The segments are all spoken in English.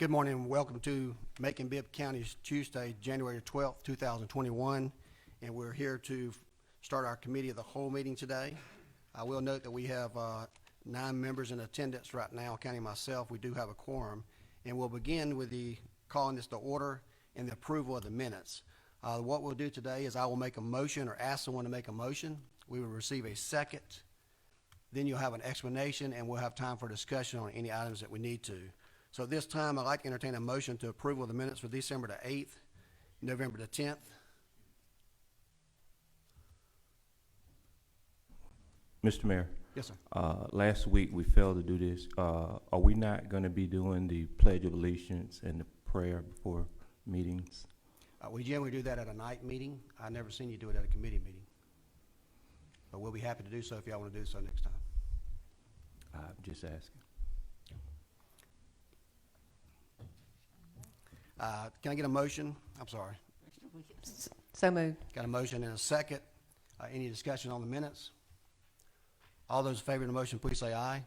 Good morning and welcome to Macon-Bibb County's Tuesday, January 12th, 2021. And we're here to start our committee of the whole meeting today. I will note that we have 9 members in attendance right now, counting myself. We do have a quorum. And we'll begin with calling this to order and the approval of the minutes. What we'll do today is I will make a motion or ask someone to make a motion. We will receive a second. Then you'll have an explanation and we'll have time for discussion on any items that we need to. So at this time, I'd like to entertain a motion to approval of the minutes for December the 8th, November the 10th. Mr. Mayor. Yes, sir. Last week we failed to do this. Are we not going to be doing the Pledge of Allegiance and the prayer before meetings? We generally do that at a night meeting. I've never seen you do it at a committee meeting. But we'll be happy to do so if y'all want to do so next time. I'm just asking. Can I get a motion? I'm sorry. So moved. Got a motion and a second. Any discussion on the minutes? All those in favor of the motion, please say aye.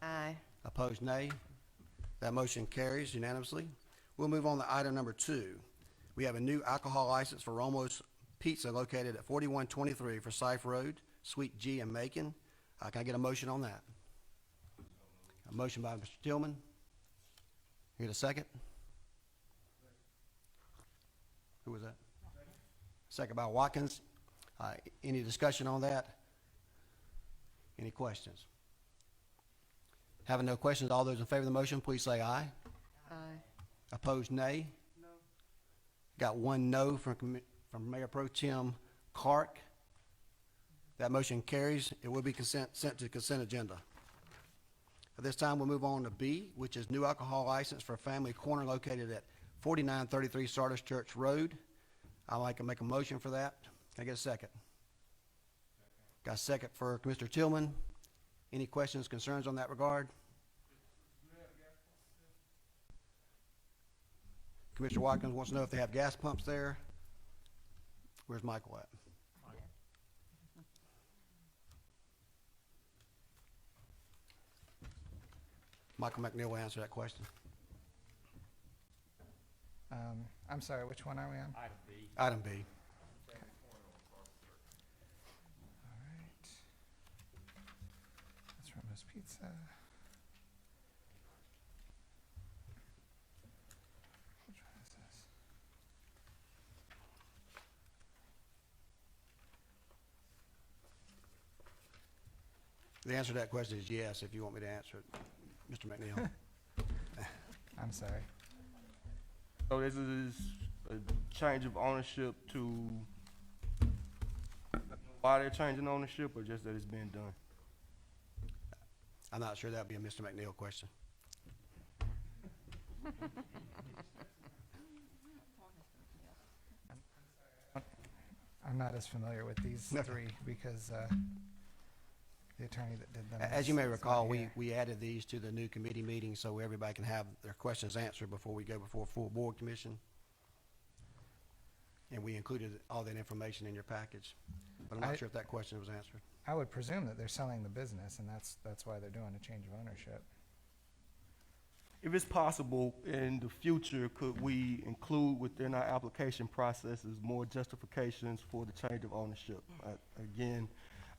Aye. Opposed, nay. That motion carries unanimously. We'll move on to item number 2. We have a new alcohol license for Romo's Pizza located at 4123 Forsyth Road, Suite G in Macon. Can I get a motion on that? A motion by Mr. Tillman. Get a second? Who was that? Second by Watkins. Any discussion on that? Any questions? Having no questions, all those in favor of the motion, please say aye. Aye. Opposed, nay. No. Got one no from Mayor Pro Tem Clark. That motion carries. It will be sent to the consent agenda. At this time, we'll move on to B, which is new alcohol license for Family Corner located at 4933 Sardis Church Road. I'd like to make a motion for that. Can I get a second? Got a second for Commissioner Tillman. Any questions, concerns on that regard? Commissioner Watkins wants to know if they have gas pumps there. Where's Michael at? Michael McNeil will answer that question. I'm sorry, which one are we on? Item B. Item B. Okay. All right. That's Romo's Pizza. Which one is this? The answer to that question is yes, if you want me to answer it, Mr. McNeil. I'm sorry. So this is a change of ownership to why they're changing ownership, or just that it's being done? I'm not sure that would be a Mr. McNeil question. I'm not as familiar with these three because the attorney that did them. As you may is recall, not here. we added these to the new committee meeting so everybody can have their questions answered before we go before full board commission. And we included all that information in your package. But I'm not sure if that question was answered. I would presume that they're selling the business, and that's why they're doing a change of ownership. If it's possible in the future, could we include within our application processes more justifications for the change of ownership? Again,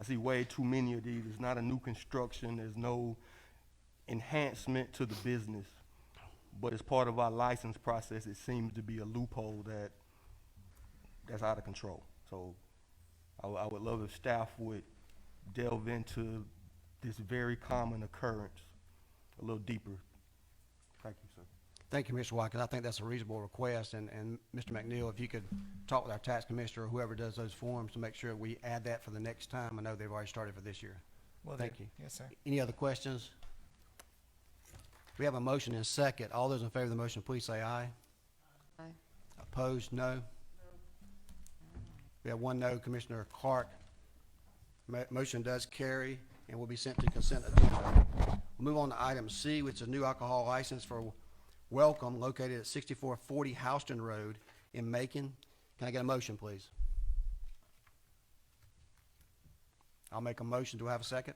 I see way too many of these. It's not a new construction. There's no enhancement to the business. But as part of our license process, it seems to be a loophole that's out of control. So I would love if staff would delve into this very common occurrence a little deeper. Thank you, sir. Thank you, Mr. Watkins. I think that's a reasonable request. And Mr. McNeil, if you could talk with our tax commissioner or whoever does those forms to make sure we add that for the next time. I know they've already started for this year. Will Thank do. you. Yes, sir. Any other questions? We have a motion and a second. All those in favor of the motion, please say aye. Aye. Opposed, no. We have one no, Commissioner Clark. Motion does carry and will be sent to consent agenda. We'll move on to item C, which is a new alcohol license for Welcome located at 6440 Houston Road in Macon. Can I get a motion, please? I'll make a motion. Do I have a second?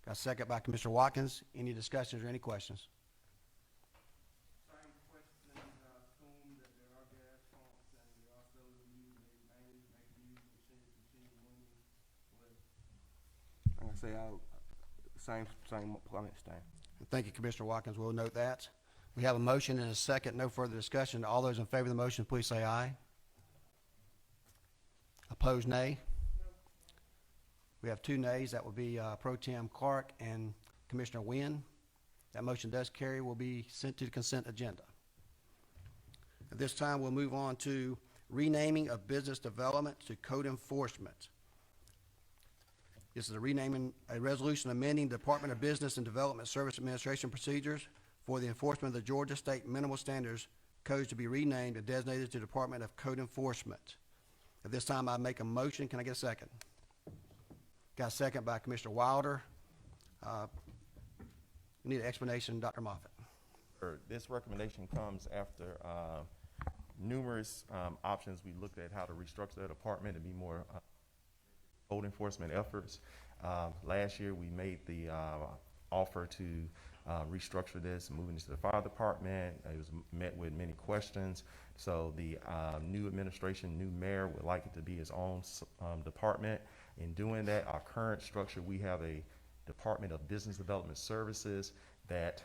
Got a second by Commissioner Watkins. Any discussions or any questions? say, same comment stand. Thank you, Commissioner Watkins. We'll note that. We have a motion and a second. No further discussion. All those in favor of the motion, please say aye. Opposed, nay. We have 2 nays. That would be Pro Tem Clark and Commissioner Wynn. That motion does carry, will be sent to the consent agenda. At this time, we'll move on to renaming of business development to code enforcement. This is a resolution amending the Department of Business and Development Service Administration procedures for the enforcement of the Georgia State Minimal Standards codes to be renamed and designated to Department of Code Enforcement. At this time, I make a motion. Can I get a second? Got a second by Commissioner Wilder. We need an explanation, Dr. Moffitt. This recommendation comes after numerous options. We looked at how to restructure the department to be more code enforcement efforts. Last year, we made the offer to restructure this, moving into the fire department. It was met with many questions. So the new administration, new mayor would like it to be his own department. In doing that, our current structure, we have a Department of Business Development Services that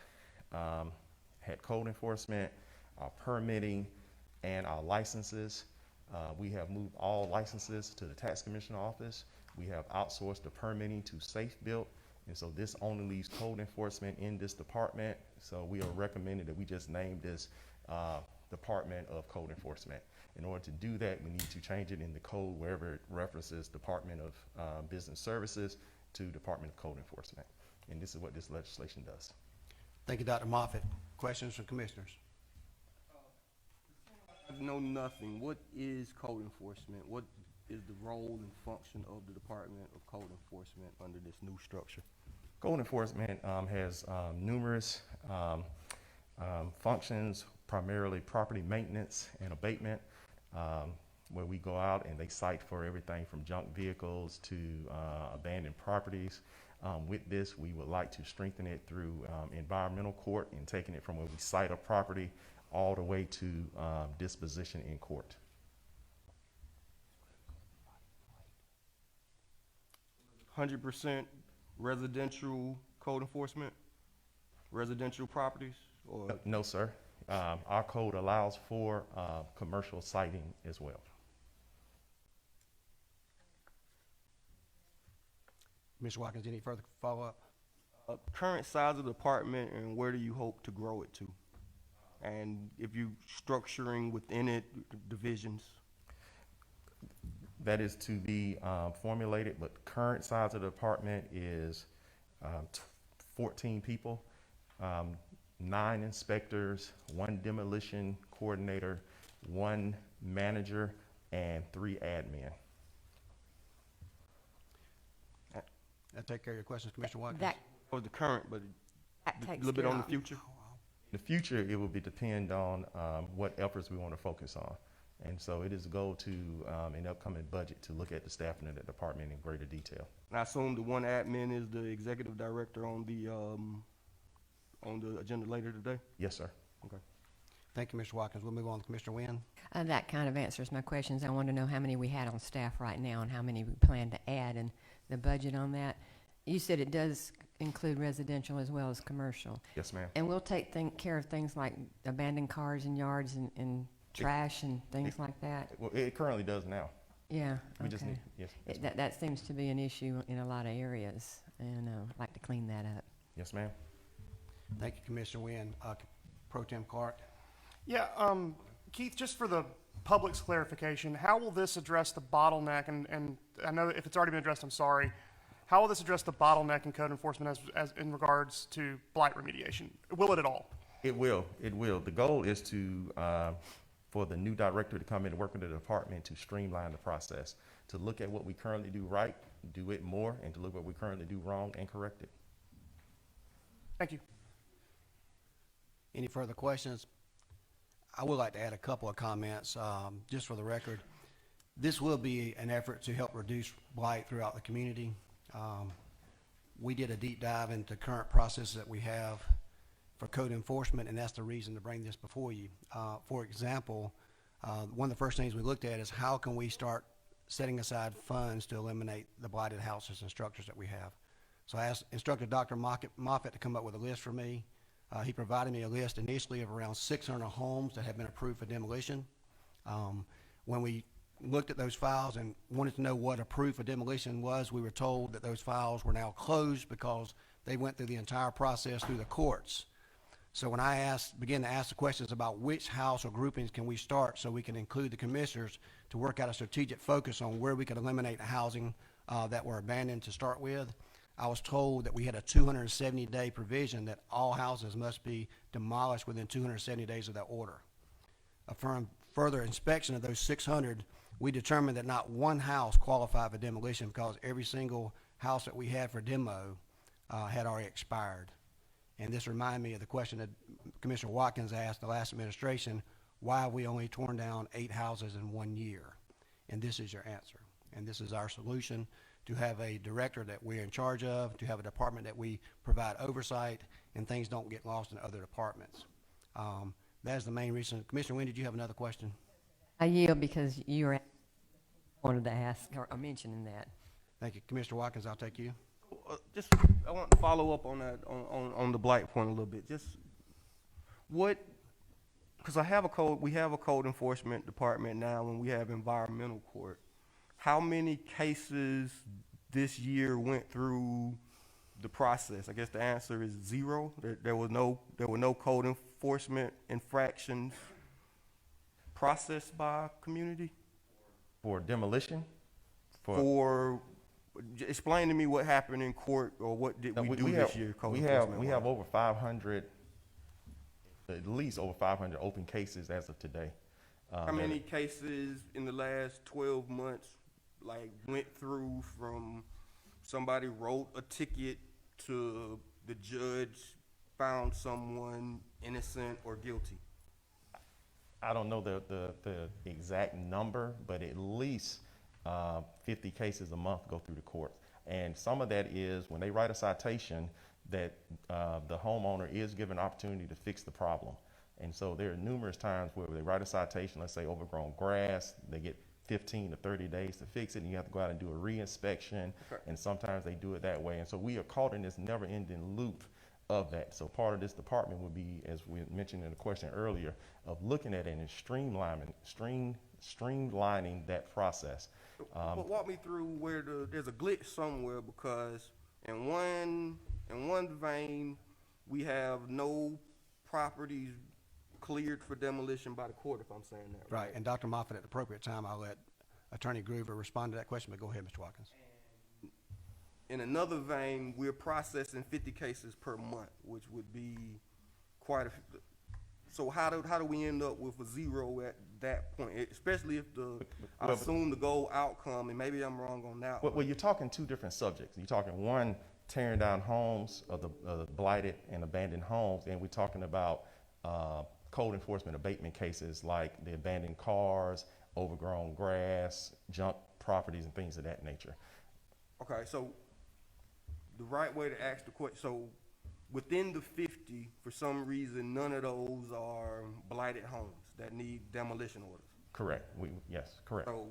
had code enforcement, our permitting, and our licenses. We have moved all licenses to the tax commissioner office. We have outsourced the permitting to Safe Built, and so this only leaves code enforcement in this department. So we are recommending that we just name this Department of Code Enforcement. In order to do that, we need to change it in the code wherever it references Department of Business Services to Department of Code Enforcement. And this is what this legislation does. Thank you, Dr. Moffitt. Questions from commissioners? I know nothing. What is code enforcement? What is the role and function of the Department of Code Enforcement under this new structure? Code enforcement has numerous functions, primarily property maintenance and abatement, where we go out and they cite for everything from junk vehicles to abandoned properties. With this, we would like to strengthen it through environmental court and taking it from where we cite a property all the way to disposition in court. 100% residential code enforcement? Residential properties? Or No, sir. Our code allows for commercial citing as well. Mr. Watkins, any further follow-up? current size of the department, and where do you hope to grow it to? And if you structuring within it divisions? That is to be formulated, but current size of the department is 14 people, 9 inspectors, 1 demolition coordinator, 1 manager, and 3 admin. That take care of your questions, Commissioner Watkins? That, Or the current, but that a takes little bit care on of- the future? In the future, it will be depend on what efforts we want to focus on. And so it is a goal to, in the upcoming budget, to look at the staffing of the department in greater detail. And I assume the 1 admin is the executive director on the agenda later today? Yes, sir. Thank you, Mr. Watkins. We'll move on to Commissioner Wynn. That kind of answers my questions. I want to know how many we had on staff right now and how many we plan to add and the budget on that. You said it does include residential as well as commercial. Yes, ma'am. And we'll take care of things like abandoned cars and yards and trash and things like that. Well, it currently does now. Yeah, We just okay. need, yes, That seems to be an issue in a lot of areas, and I'd like to clean that up. yes, ma'am. Thank you, Commissioner Wynn. Pro Tem Clark. Yeah, Keith, just for the public's clarification, how will this address the bottleneck, and I know if it's already been addressed, I'm sorry, how will this address the bottleneck in code enforcement as in regards to blight remediation? Will it at all? It will. It will. The goal is to, for the new director to come in and work with the department to streamline the process, to look at what we currently do right, do it more, and to look at what we currently do wrong and correct it. Thank you. Any further questions? I would like to add a couple of comments, just for the record. This will be an effort to help reduce blight throughout the community. We did a deep dive into current processes that we have for code enforcement, and that's the reason to bring this before you. For example, one of the first things we looked at is how can we start setting aside funds to eliminate the blighted houses and structures that we have. So I instructed Dr. Moffitt to come up with a list for me. He provided me a list initially of around 600 homes that have been approved for demolition. When we looked at those files and wanted to know what approved for demolition was, we were told that those files were now closed because they went through the entire process through the courts. So when I began to ask the questions about which house or groupings can we start so we can include the commissioners to work out a strategic focus on where we could eliminate the housing that were abandoned to start with, I was told that we had a 270-day provision that all houses must be demolished within 270 days of that order. Upon further inspection of those 600, we determined that not one house qualified for demolition because every single house that we had for demo had already expired. And this reminded me of the question that Commissioner Watkins asked the last administration, why have we only torn down 8 houses in 1 year? And this is your answer. And this is our solution, to have a director that we're in charge of, to have a department that we provide oversight, and things don't get lost in other departments. That is the main reason. Commissioner Wynn, did you have another question? I yield because you were wanted to ask or mentioning that. Thank you. Commissioner Watkins, I'll take you. Just, I want to follow up on that, on the blight point a little bit. Just what, because we have a code enforcement department now, and we have environmental court. How many cases this year went through the process? I guess the answer is 0. There were no code enforcement infractions processed by community? For demolition? Explain to me what happened in court, or what did we do this year? We have over 500, at least over 500 open cases as of today. How many cases in the last 12 months, like, went through from somebody wrote a ticket to the judge found someone innocent or guilty? I don't know the exact number, but at least 50 cases a month go through the courts. And some of that is when they write a citation that the homeowner is given an opportunity to fix the problem. And so there are numerous times where they write a citation, let's say overgrown grass, they get 15 to 30 days to fix it, and you have to go out and do a re-inspection, Okay. and sometimes they do it that way. And so we are caught in this never-ending loop of that. So part of this department would be, as we mentioned in the question earlier, of looking at it and streamlining that process. But walk me through where there's a glitch somewhere, because in one vein, we have no properties cleared for demolition by the court, if I'm saying that right. Right. And Dr. Moffitt, at the appropriate time, I'll let Attorney Groover respond to that question, but go ahead, Mr. Watkins. In another vein, we're processing 50 cases per month, which would be quite a few. So how do we end up with a 0 at that point, especially if I assume the goal outcome, and maybe I'm wrong on that one. Well, you're talking 2 different subjects. You're talking one, tearing down homes of the blighted and abandoned homes, and we're talking about code enforcement abatement cases like the abandoned cars, overgrown grass, junk properties, and things of that nature. Okay, so the right way to ask the question, so within the 50, for some reason, none of those are blighted homes that need demolition orders. Correct. Yes, correct. So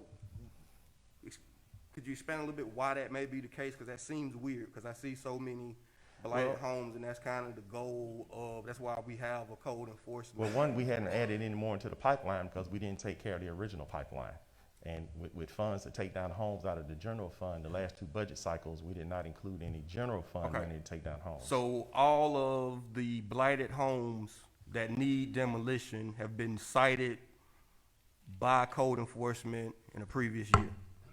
could you expand a little bit why that may be the case? Because that seems weird, because I see so many blighted homes, and that's kind of the goal of, that's why we have a code enforcement. Well, one, we hadn't added any more into the pipeline because we didn't take care of the original pipeline. And with funds to take down homes out of the general fund, the last 2 budget cycles, we did not include any general fund money to take down homes. So all of the blighted homes that need demolition have been cited by code enforcement in a previous year?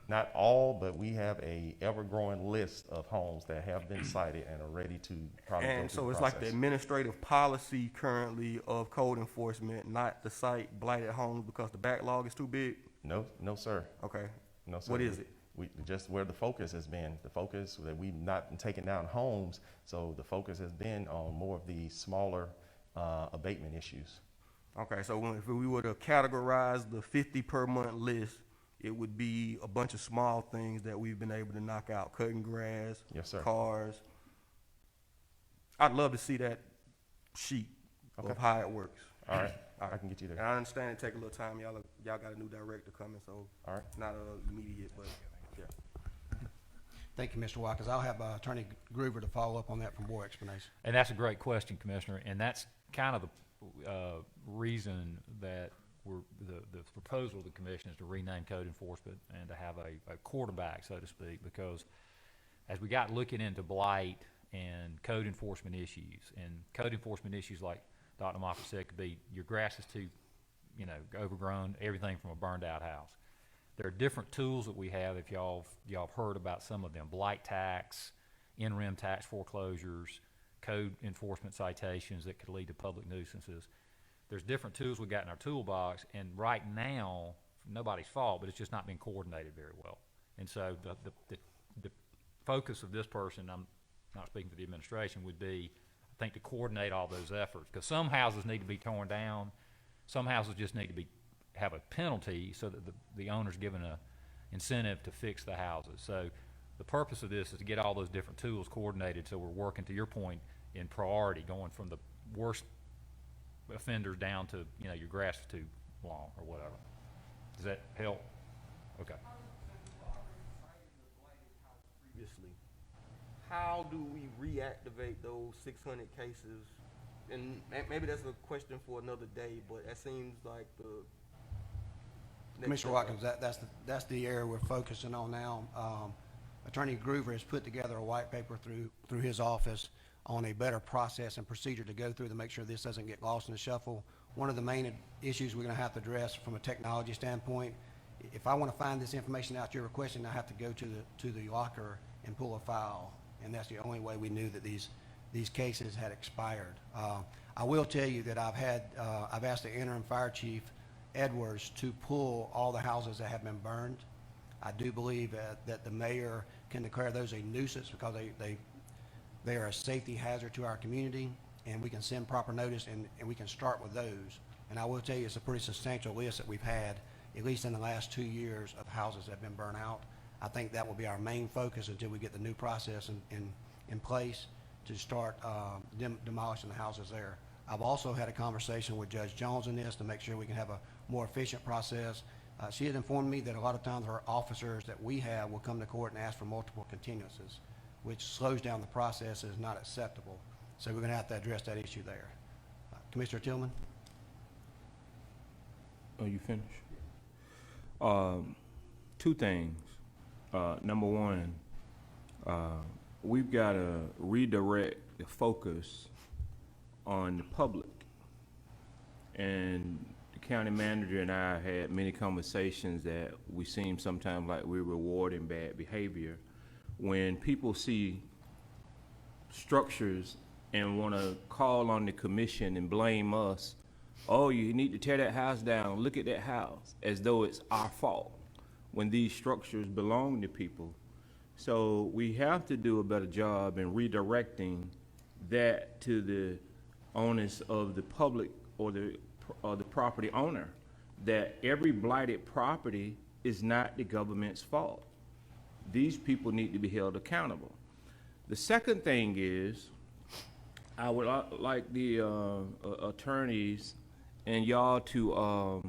Not all, but we have a ever-growing list of homes that have been cited and are ready to probably go And through so the it's process. like the administrative policy currently of code enforcement not to cite blighted homes because the backlog is too big? No, sir. Okay. No, sir. What is it? We just where the focus has been. The focus that we've not been taking down homes, so the focus has been on more of the smaller abatement issues. Okay, so if we were to categorize the 50 per month list, it would be a bunch of small things that we've been able to knock out, cutting grass, Yes, sir. cars. I'd love to see that sheet of how it works. All right, I can get you And there. I understand it take a little time. Y'all got a new director coming, so All right. not immediate, but yeah. Thank you, Mr. Watkins. I'll have Attorney Groover to follow up on that for more explanation. And that's a great question, Commissioner, and that's kind of the reason that the proposal of the commission is to rename code enforcement and to have a quarterback, so to speak, because as we got looking into blight and code enforcement issues like Dr. Moffitt said could be your grass is too, overgrown, everything from a burned out house. There are different tools that we have, if y'all have heard about some of them, blight tax, in-rem tax foreclosures, code enforcement citations that could lead to public nuisances. There's different tools we got in our toolbox, and right now, nobody's fault, but it's just not been coordinated very well. And so the focus of this person, I'm not speaking for the administration, would be, I think, to coordinate all those efforts, because some houses need to be torn down, some houses just need to have a penalty so that the owner's given a incentive to fix the houses. So the purpose of this is to get all those different tools coordinated, so we're working, to your point, in priority, going from the worst offenders down to, your grass is too long or whatever. Does that help? Okay. Previously, how do we reactivate those 600 cases? And maybe that's a question for another day, but that seems like the Commissioner Watkins, that's the area we're focusing on now. Attorney Groover has put together a white paper through his office on a better process and procedure to go through to make sure this doesn't get lost in the shuffle. One of the main issues we're going to have to address from a technology standpoint, if I want to find this information out you're requesting, I have to go to the locker and pull a file, and that's the only way we knew that these cases had expired. I will tell you that I've asked the interim fire chief Edwards to pull all the houses that have been burned. I do believe that the mayor can declare those a nuisance because they are a safety hazard to our community, and we can send proper notice and we can start with those. And I will tell you, it's a pretty substantial list that we've had, at least in the last 2 years, of houses that have been burned out. I think that will be our main focus until we get the new process in place to start demolishing the houses there. I've also had a conversation with Judge Jones on this to make sure we can have a more efficient process. She had informed me that a lot of times our officers that we have will come to court and ask for multiple continuances, which slows down the process and is not acceptable. So we're going to have to address that issue there. Commissioner Tillman? Oh, you finished? Two things. Number one, we've got to redirect the focus on the public. And the county manager and I had many conversations that we seem sometimes like we're rewarding bad behavior. When people see structures and want to call on the commission and blame us, oh, you need to tear that house down, look at that house, as though it's our fault, when these structures belong to people. So we have to do a better job in redirecting that to the onus of the public or the property owner, that every blighted property is not the government's fault. These people need to be held accountable. The second thing is, I would like the attorneys and y'all to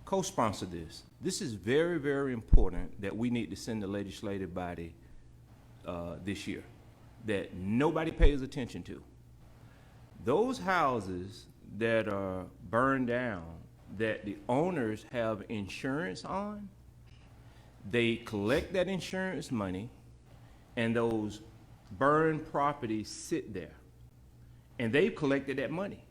co-sponsor this. This is very, very important that we need to send the legislative body this year that nobody pays attention to. Those houses that are burned down, that the owners have insurance on, they collect that insurance money, and those burned properties sit there. And they've collected that money.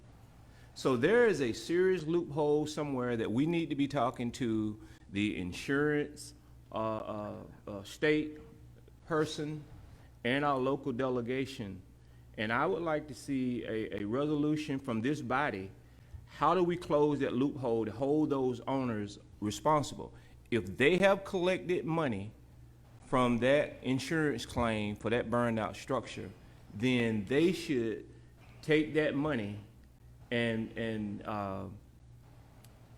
So there is a serious loophole somewhere that we need to be talking to the insurance state person and our local delegation. And I would like to see a resolution from this body. How do we close that loophole to hold those owners responsible? If they have collected money from that insurance claim for that burned out structure, then they should take that money and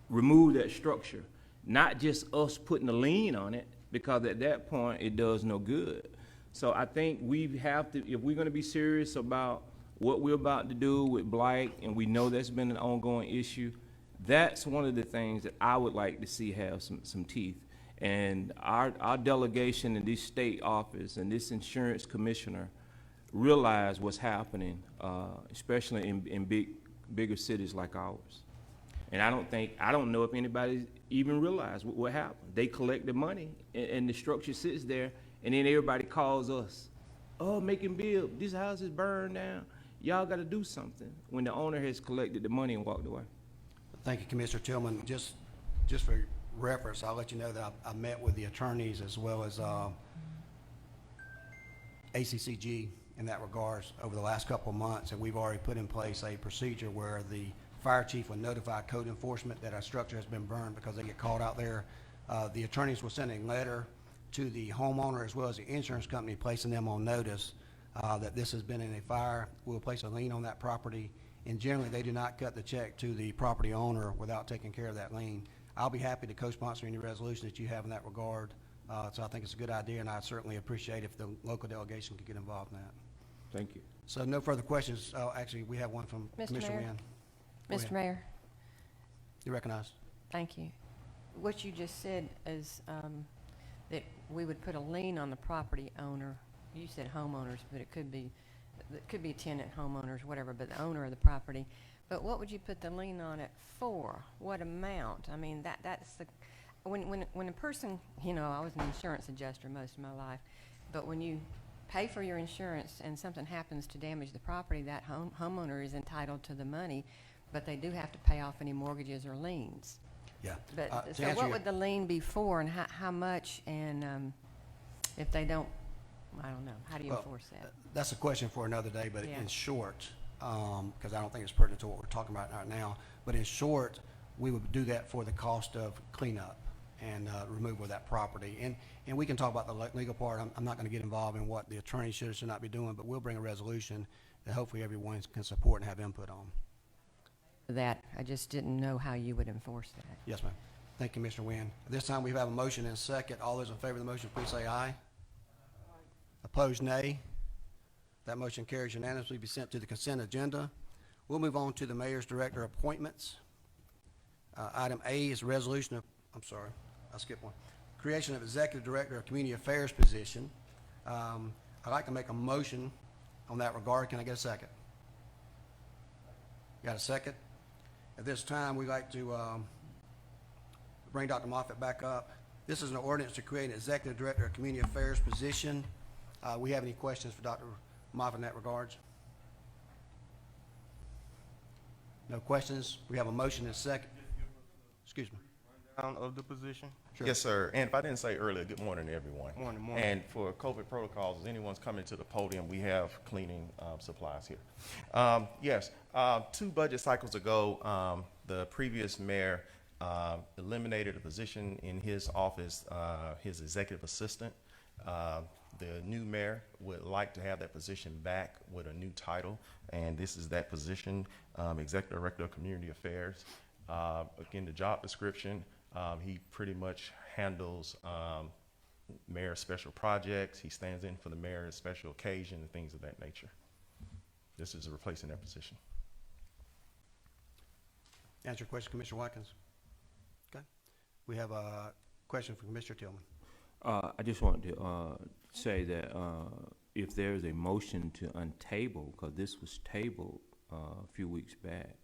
remove that structure. Not just us putting a lien on it, because at that point it does no good. So I think we have to, if we're going to be serious about what we're about to do with blight, and we know that's been an ongoing issue, that's one of the things that I would like to see have some teeth. And our delegation in this state office and this insurance commissioner realize what's happening, especially in bigger cities like ours. And I don't know if anybody even realized what happened. They collect the money and the structure sits there, and then everybody calls us. Oh, Macon-Bibb, this house is burned down. Y'all gotta do something, when the owner has collected the money and walked away. Thank you, Commissioner Tillman. Just for reference, I'll let you know that I met with the attorneys as well as ACCG in that regards over the last couple of months, and we've already put in place a procedure where the fire chief will notify code enforcement that our structure has been burned because they get called out there. The attorneys will send a letter to the homeowner as well as the insurance company, placing them on notice that this has been in a fire. We'll place a lien on that property, and generally they do not cut the check to the property owner without taking care of that lien. I'll be happy to co-sponsor any resolution that you have in that regard. So I think it's a good idea, and I'd certainly appreciate if the local delegation could get involved in that. Thank you. So no further questions. Oh, actually, we have one from Mr. Commissioner Mayor? Wynn. Go Mr. ahead. Mayor, You recognized? thank you. What you just said is that we would put a lien on the property owner. You said homeowners, but it could be tenant homeowners, whatever, but the owner of the property. But what would you put the lien on it for? What amount? I mean, that's the, when a person, you know, I was an insurance adjuster most of my life, but when you pay for your insurance and something happens to damage the property, that homeowner is entitled to the money, but they do have to pay off any mortgages or liens. Yeah. But, To so answer what your- would the lien be for, and how much, and if they don't, I don't know, how do you Well, enforce that? That's a question for another day, but Yeah. in short, because I don't think it's pertinent to what we're talking about right now, but in short, we would do that for the cost of cleanup and removal of that property. And we can talk about the legal part. I'm not going to get involved in what the attorney should or should not be doing, but we'll bring a resolution that hopefully everyone can support and have input on. That, I just didn't know how you would enforce that. Yes, ma'am. Thank you, Commissioner Wynn. At this time, we have a motion and a second. All those in favor of the motion, please say aye. Opposed, nay. That motion carries unanimously, be sent to the consent agenda. We'll move on to the mayor's director appointments. Item A is a resolution of, I'm sorry, I skipped one. Creation of executive director of community affairs position. I'd like to make a motion on that regard. Can I get a second? Got a second? At this time, we'd like to bring Dr. Moffitt back up. This is an ordinance to create an executive director of community affairs position. We have any questions for Dr. Moffitt in that regards? No questions? We have a motion and a second. Excuse me. Down of the position. Sure. Yes, sir. And if I didn't say earlier, good morning, everyone. Morning. And for COVID protocols, if anyone's coming to the podium, we have cleaning supplies here. Yes, 2 budget cycles ago, the previous mayor eliminated a position in his office, his executive assistant. The new mayor would like to have that position back with a new title, and this is that position, Executive Director of Community Affairs. Again, the job description, he pretty much handles mayor's special projects. He stands in for the mayor's special occasion and things of that nature. This is replacing that position. Answer your question, Commissioner Watkins. Okay. We have a question from Commissioner Tillman. I just wanted to say that if there is a motion to untable, because this was tabled a few weeks back,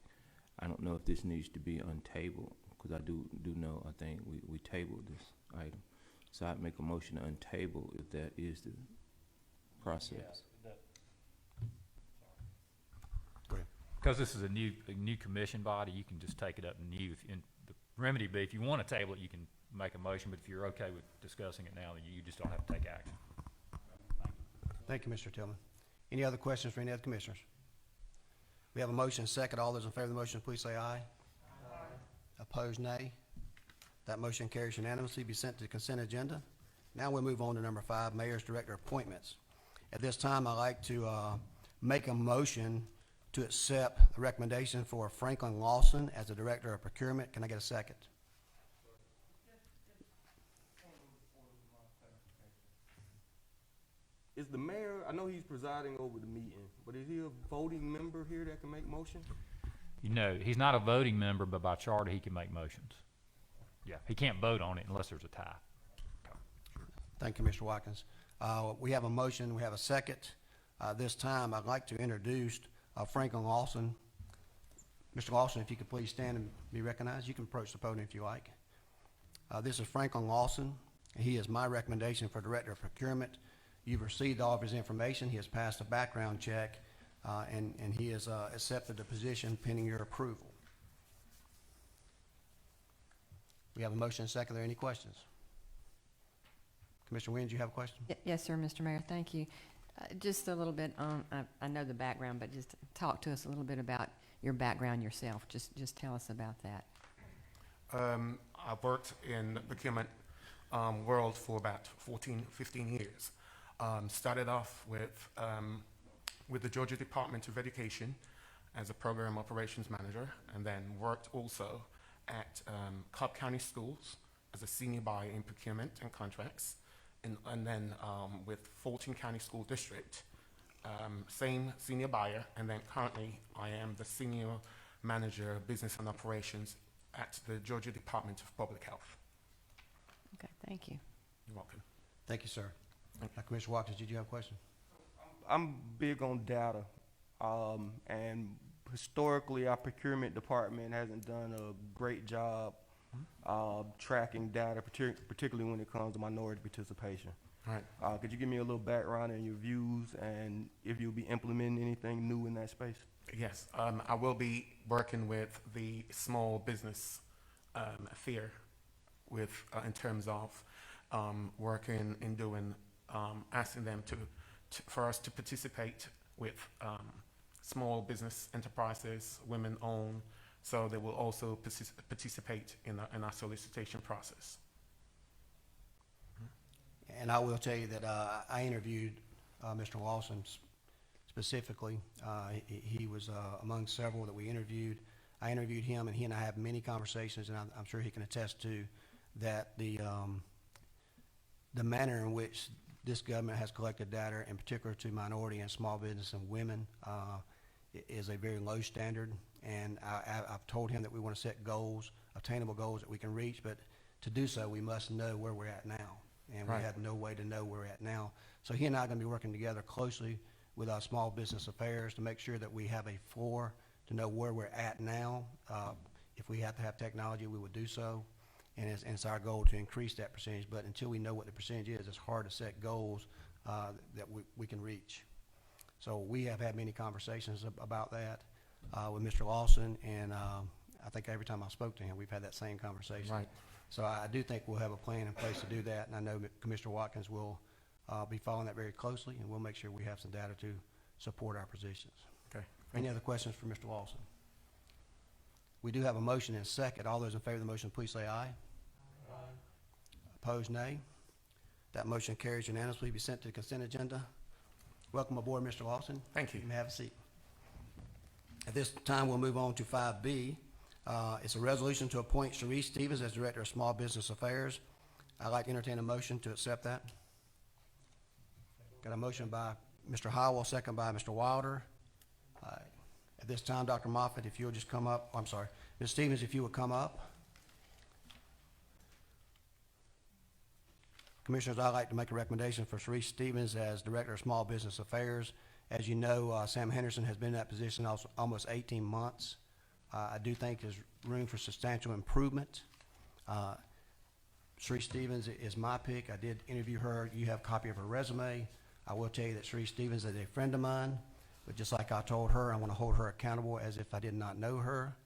I don't know if this needs to be untabled, because I do know, I think we tabled this item. So I'd make a motion to untable if that is the process. Go ahead. Because this is a new commission body, you can just take it up new. And the remedy be, if you want to table it, you can make a motion, but if you're okay with discussing it now, then you just don't have to take action. Thank you, Mr. Tillman. Any other questions for any other commissioners? We have a motion and a second. All those in favor of the motion, please say aye. Aye. Opposed, nay. That motion carries unanimously, be sent to the consent agenda. Now we'll move on to number 5, mayor's director appointments. At this time, I'd like to make a motion to accept the recommendation for Franklin Lawson as the director of procurement. Can I get a second? Is the mayor, I know he's presiding over the meeting, but is he a voting member here that can make motions? You know, he's not a voting member, but by charter, he can make motions. Yeah, he can't vote on it unless there's a tie. Thank you, Mr. Watkins. We have a motion, we have a second. This time, I'd like to introduce Franklin Lawson. Mr. Lawson, if you could please stand and be recognized. You can approach the podium if you like. This is Franklin Lawson. He is my recommendation for Director of Procurement. You've received all of his information. He has passed a background check, and he has accepted the position pending your approval. We have a motion and a second. Are there any questions? Commissioner Wynn, do you have a question? Yes, sir, Mr. Mayor, thank you. Just a little bit on, I know the background, but just talk to us a little bit about your background yourself. Just tell us about that. I've worked in the procurement world for about 14, 15 years. Started off with the Georgia Department of Education as a program operations manager, and then worked also at Cobb County Schools as a senior buyer in procurement and contracts, and then with Fulton County School District, same senior buyer, and then currently I am the senior manager of business and operations at the Georgia Department of Public Health. Okay, thank you. You're welcome. Thank you, sir. Commissioner Watkins, did you have a question? I'm big on data, and historically, our procurement department hasn't done a great job tracking data, particularly when it comes to minority participation. All right. Could you give me a little background and your views, and if you'll be implementing anything new in that space? Yes, I will be working with the small business sphere with in terms of working and doing asking them for us to participate with small business enterprises, women-owned, so they will also participate in our solicitation process. And I will tell you that I interviewed Mr. Lawson specifically. He was among several that we interviewed. I interviewed him, and he and I have many conversations, and I'm sure he can attest to that the manner in which this government has collected data, in particular to minority and small business and women, is a very low standard. And I've told him that we want to set goals, attainable goals that we can reach, but to do so, we must know where we're at now. And Right. we have no way to know where we're at now. So he and I are going to be working together closely with our small business affairs to make sure that we have a floor to know where we're at now. If we have to have technology, we would do so. And it's our goal to increase that percentage. But until we know what the percentage is, it's hard to set goals that we can reach. So we have had many conversations about that with Mr. Lawson, and I think every time I spoke to him, we've had that same conversation. Right. So I do think we'll have a plan in place to do that, and I know that Commissioner Watkins will be following that very closely, and we'll make sure we have some data to support our positions. Okay. Any other questions for Mr. Lawson? We do have a motion and a second. All those in favor of the motion, please say aye. Aye. Opposed, nay. That motion carries unanimously. Be sent to the consent agenda. Welcome aboard, Mr. Lawson. Thank you. You may have a seat. At this time, we'll move on to 5B. It's a resolution to appoint Sharice Stevens as Director of Small Business Affairs. I'd like to entertain a motion to accept that. Got a motion by Mr. Howell, second by Mr. Wilder. At this time, Dr. Moffitt, if you'll just come up. I'm sorry. Ms. Stevens, if you would come up. Commissioners, I'd like to make a recommendation for Sharice Stevens as Director of Small Business Affairs. As you know, Sam Henderson has been in that position almost 18 months. I do think there's room for substantial improvement. Sharice Stevens is my pick. I did interview her. You have a copy of her resume. I will tell you that Sharice Stevens is a friend of mine, but just like I told her, I want to hold her accountable as if I did not know her.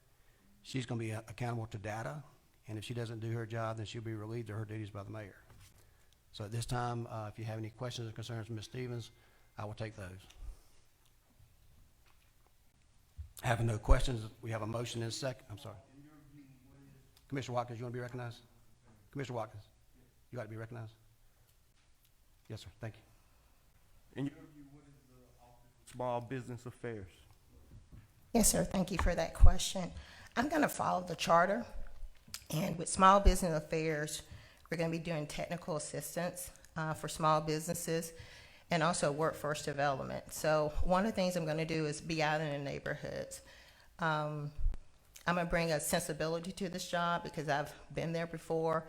She's going to be accountable to data, and if she doesn't do her job, then she'll be relieved of her duties by the mayor. So at this time, if you have any questions or concerns from Ms. Stevens, I will take those. Having no questions, we have a motion and a second. I'm sorry. Commissioner Watkins, you want to be recognized? Commissioner Watkins, you got to be recognized? Yes, sir. Thank you. In your view, what is the Office of Small Business Affairs? Yes, sir. Thank you for that question. I'm going to follow the charter. And with Small Business Affairs, we're going to be doing technical assistance for small businesses and also workforce development. So one of the things I'm going to do is be out in the neighborhoods. I'm going to bring a sensibility to this job because I've been there before.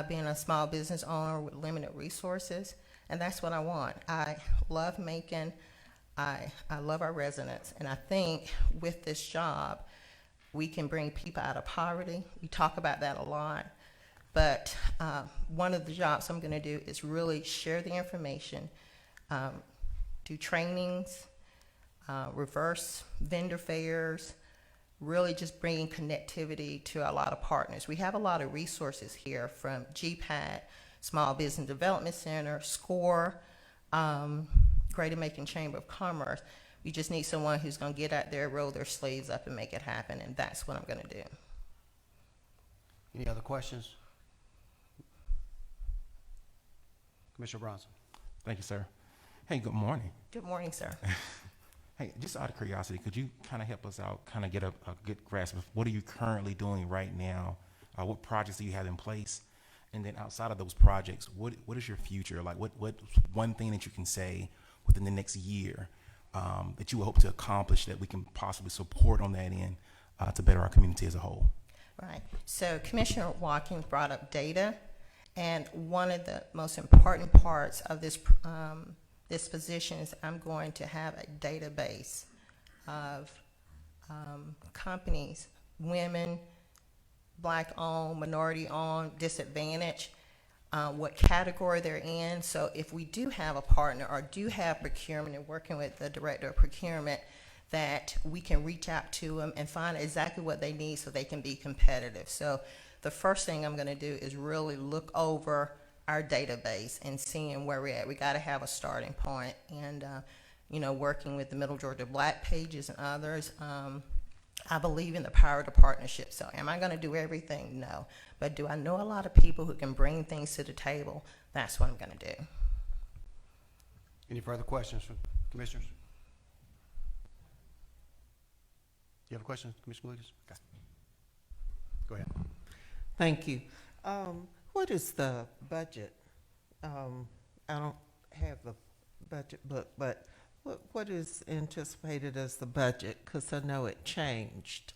being a small business owner with limited resources, and that's what I want. I love Macon. I love our residents, and I think with this job, we can bring people out of poverty. We talk about that a lot, but one of the jobs I'm going to do is really share the information, do trainings, reverse vendor fairs, really just bringing connectivity to a lot of partners. We have a lot of resources here from GPAT, Small Business Development Center, SCORE, Greater Macon Chamber of Commerce. We just need someone who's going to get out there, roll their sleeves up, and make it happen, and that's what I'm going to do. Any other questions? Commissioner Bronson. Thank you, sir. Hey, good morning. Good morning, sir. Hey, just out of curiosity, could you kind of help us out, kind of get a good grasp of what are you currently doing right now? What projects do you have in place? And then outside of those projects, what is your future? Like what's one thing that you can say within the next year that you hope to accomplish that we can possibly support on that end to better our community as a whole? Right. So Commissioner Watkins brought up data, and one of the most important parts of this this position is I'm going to have a database of companies, women, Black-owned, minority-owned, disadvantaged, what category they're in. So if we do have a partner or do have procurement and working with the director of procurement, that we can reach out to them and find exactly what they need so they can be competitive. So the first thing I'm going to do is really look over our database and seeing where we're at. We got to have a starting point, and you know, working with the Middle Georgia Black Pages and others. I believe in the power of the partnership. So am I going to do everything? No. But do I know a lot of people who can bring things to the table? That's what I'm going to do. Any further questions from commissioners? You have a question, Commissioner Lucas? Okay. Go ahead. Thank you. What is the budget? I don't have the budget book, but what is anticipated as the budget? Because I know it changed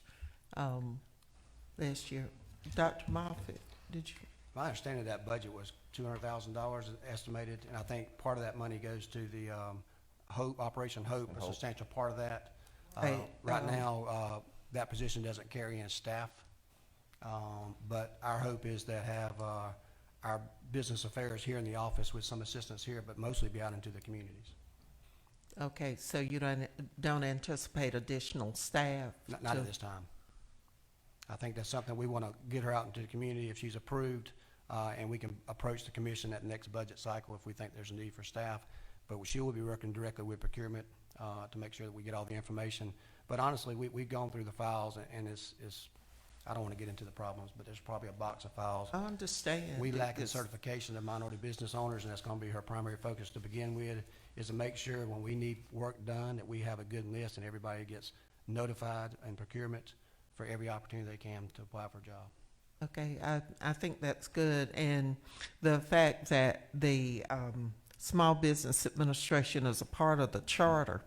last year. Dr. Moffitt, did you? My understanding of that budget was $200,000 estimated, and I think part of that money goes to the Operation Hope, a substantial part of that. Right now, that position doesn't carry in staff, but our hope is to have our business affairs here in the office with some assistance here, but mostly be out into the communities. Okay, so you don't anticipate additional staff? Not at this time. I think that's something we want to get her out into the community if she's approved, and we can approach the commission at the next budget cycle if we think there's a need for staff. But she will be working directly with procurement to make sure that we get all the information. But honestly, we've gone through the files, and it's I don't want to get into the problems, but there's probably a box of files. I understand. We lack in certification of minority business owners, and that's going to be her primary focus to begin with, is to make sure when we need work done that we have a good list and everybody gets notified in procurement for every opportunity they can to apply for a job. Okay, I think that's good. And the fact that the Small Business Administration is a part of the charter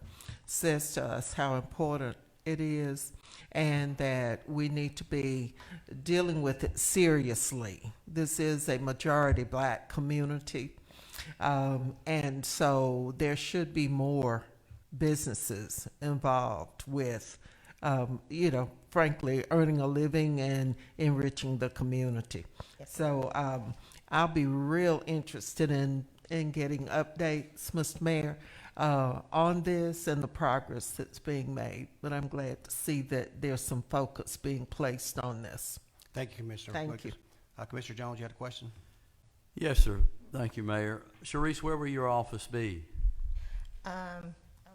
says to us how important it is, and that we need to be dealing with it seriously. This is a majority Black community, and so there should be more businesses involved with, you know, frankly, earning a living and enriching the community. Yes. So I'll be real interested in getting updates, Mr. Mayor, on this and the progress that's being made. But I'm glad to see that there's some focus being placed on this. Thank you, Commissioner. Thank Lucas. you. Commissioner Jones, you had a question? Yes, sir. Thank you, Mayor. Sharice, where will your office be? On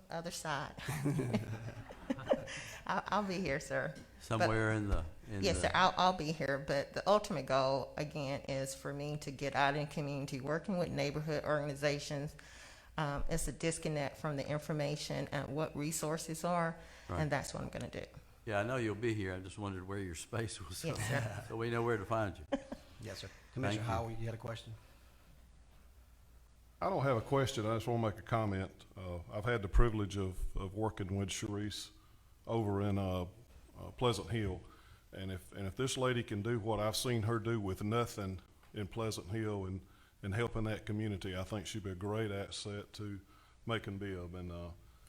the other side. I'll be here, sir. Somewhere in the... Yes, sir, I'll be here, but the ultimate goal, again, is for me to get out in community, working with neighborhood organizations. It's a disconnect from the information and what resources are, Right. and that's what I'm going to do. Yeah, I know you'll be here. I just wondered where your space was. Yes, sir. So we know where to find you. Yes, sir. Commissioner you. Howard, you had a question? I don't have a question. I just want to make a comment. I've had the privilege of working with Sharice over in Pleasant Hill, and if this lady can do what I've seen her do with nothing in Pleasant Hill and helping that community. I think she'd be a great asset to Macon-Bibb, and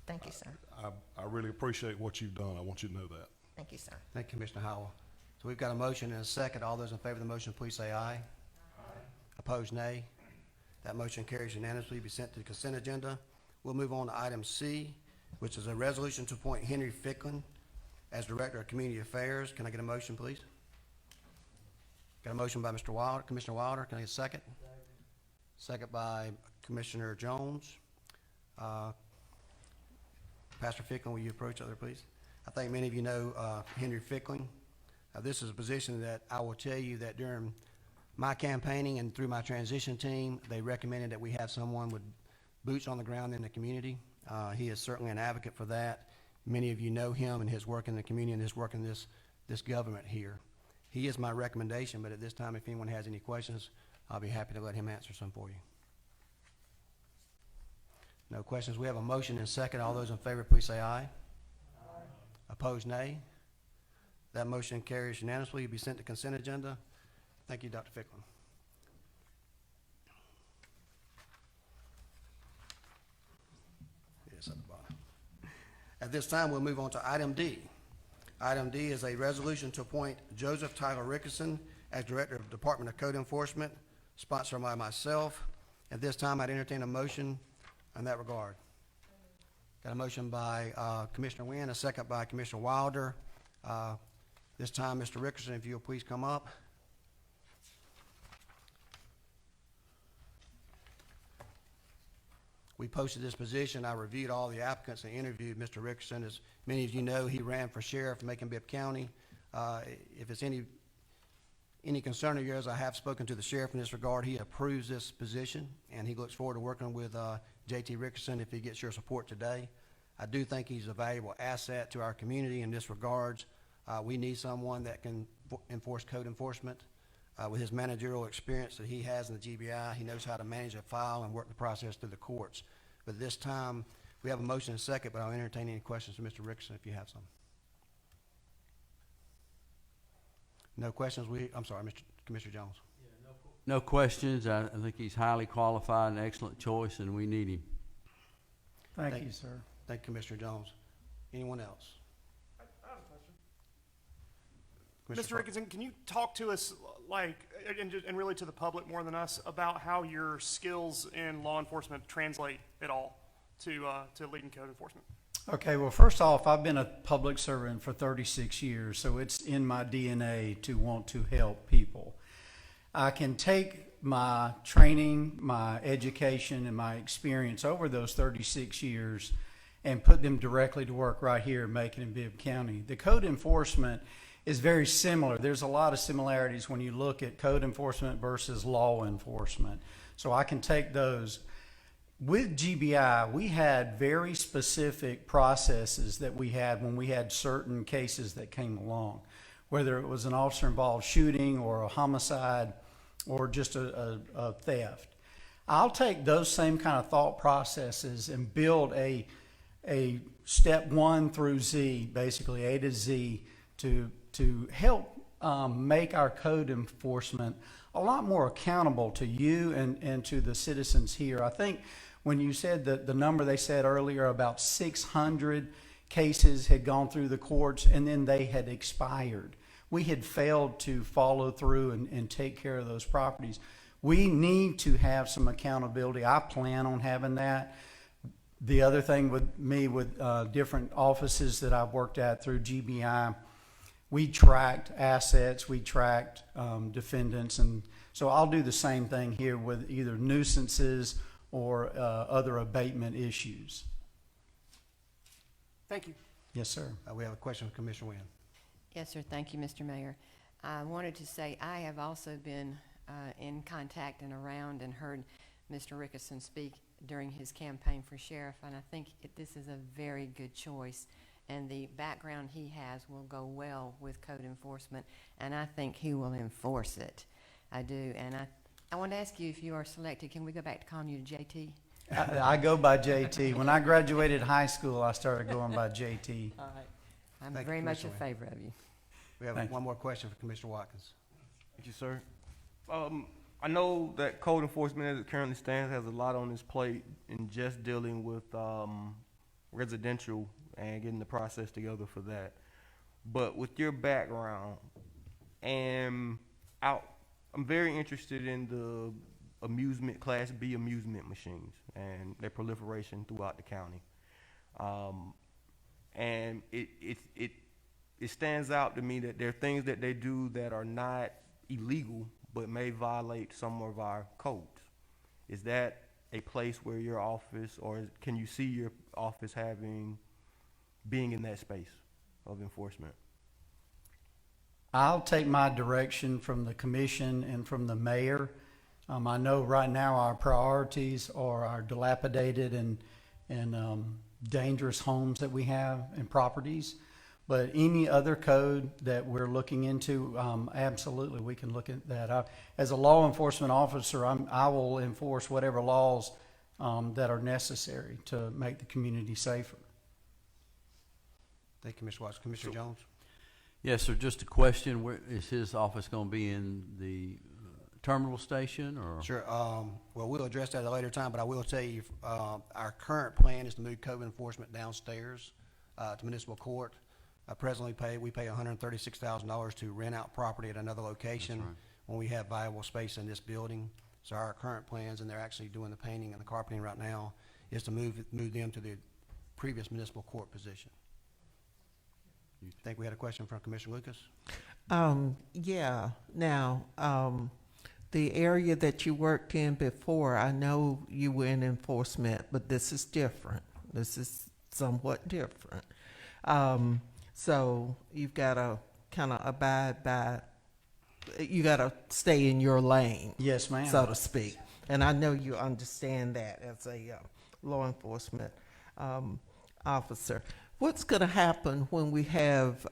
Thank you, sir. I really appreciate what you've done. I want you to know that. Thank you, sir. Thank you, Commissioner Howell. So we've got a motion and a second. All those in favor of the motion, please say aye. Aye. Opposed, nay. That motion carries unanimously, be sent to the consent agenda. We'll move on to item C, which is a resolution to appoint Henry Ficklin as Director of Community Affairs. Can I get a motion, please? Got a motion by Mr. Wilder, Commissioner Wilder. Can I get a second? Second by Commissioner Jones. Pastor Ficklin, will you approach other, please? I think many of you know Henry Ficklin. This is a position that I will tell you that during my campaigning and through my transition team, they recommended that we have someone with boots on the ground in the community. He is certainly an advocate for that. Many of you know him and his work in the community and his work in this government here. He is my recommendation, but at this time, if anyone has any questions, I'll be happy to let him answer some for you. No questions. We have a motion and second. All those in favor, please say aye. Aye. Opposed, nay. That motion carries unanimously. You'll be sent to consent agenda. Thank you, Dr. Ficklin. Yes, at the bottom. At this time, we'll move on to item D. Item D is a resolution to appoint Joseph Tyler Rickerson as Director of Department of Code Enforcement, sponsored by myself. At this time, I'd entertain a motion in that regard. Got a motion by Commissioner Wynn, a second by Commissioner Wilder. This time, Mr. Rickerson, if you'll please come up. We posted this position. I reviewed all the applicants and interviewed Mr. Rickerson. As many of you know, he ran for sheriff in Macon-Bibb County. If it's any concern of yours, I have spoken to the sheriff in this regard. He approves this position, and he looks forward to working with J.T. Rickerson if he gets your support today. I do think he's a valuable asset to our community in this regards. We need someone that can enforce code enforcement. With his managerial experience that he has in the GBI, he knows how to manage a file and work the process through the courts. But this time, we have a motion and a second, but I'll entertain any questions from Mr. Rickerson if you have some. No questions? I'm sorry, Commissioner Jones. No questions. I think he's highly qualified and excellent choice, and we need him. Thank you, sir. Thank you, Commissioner Jones. Anyone else? I have a question. Mr. Rickerson, can you talk to us, and really to the public more than us, about how your skills in law enforcement translate at all to leading code enforcement? Okay, well, first off, I've been a public servant for 36 years, so it's in my DNA to want to help people. I can take my training, my education, and my experience over those 36 years and put them directly to work right here in Macon-Bibb County. The code enforcement is very similar. There's a lot of similarities when you look at code enforcement versus law enforcement. So I can take those. With GBI, we had very specific processes that we had when we had certain cases that came along, whether it was an officer-involved shooting or a homicide or just a theft. I'll take those same kind of thought processes and build a step 1 through Z, basically A to Z, to help make our code enforcement a lot more accountable to you and to the citizens here. I think when you said that the number they said earlier, about 600 cases had gone through the courts and then they had expired. We had failed to follow through and take care of those properties. We need to have some accountability. I plan on having that. The other thing with me, with different offices that I've worked at through GBI, we tracked assets, we tracked defendants, and so I'll do the same thing here with either nuisances or other abatement issues. Thank you. Yes, sir. We have a question from Commissioner Wynn. Yes, sir. Thank you, Mr. Mayor. I wanted to say I have also been in contact and around and heard Mr. Rickerson speak during his campaign for sheriff, and I think this is a very good choice. And the background he has will go well with code enforcement, and I think he will enforce it. I do. And I want to ask you, if you are selected, can we go back to calling you JT? I go by JT. When I graduated high school, I started going by JT. All right. I'm Thank you, very much in Commissioner favor of you. We have Thank one more question for Commissioner Watkins. Thank you, sir. I know that code enforcement as it currently stands has a lot on its plate in just dealing with residential and getting the process together for that. But with your background, and I'm very interested in the Class B amusement machines and their proliferation throughout the county. And it stands out to me that there are things that they do that are not illegal, but may violate some of our codes. Is that a place where your office, or can you see your office being in that space of enforcement? I'll take my direction from the commission and from the mayor. I know right now our priorities are our dilapidated and dangerous homes that we have and properties. But any other code that we're looking into, absolutely, we can look at that. As a law enforcement officer, I will enforce whatever laws that are necessary to make the community safer. Thank you, Mr. Watts. Commissioner Jones? Yes, sir, just a question, where is his office gonna be, in the terminal station, or? Sure. Well, we'll address that at a later time, but I will tell you, our current plan is to move code enforcement downstairs to municipal court. Presently we pay $136,000 to rent out property at another location. That's right. When we have viable space in this building. So our current plans, and they're actually doing the painting and the carpeting right now, is to move them to the previous municipal court position. You think we had a question from Commissioner Lucas? Yeah. Now, the area that you worked in before, I know you were in enforcement, but this is different. This is somewhat different. So you've got to kind of abide by, you got to stay in your lane. Yes, ma'am. So to speak. And I know you understand that as a law enforcement officer. What's going to happen when we have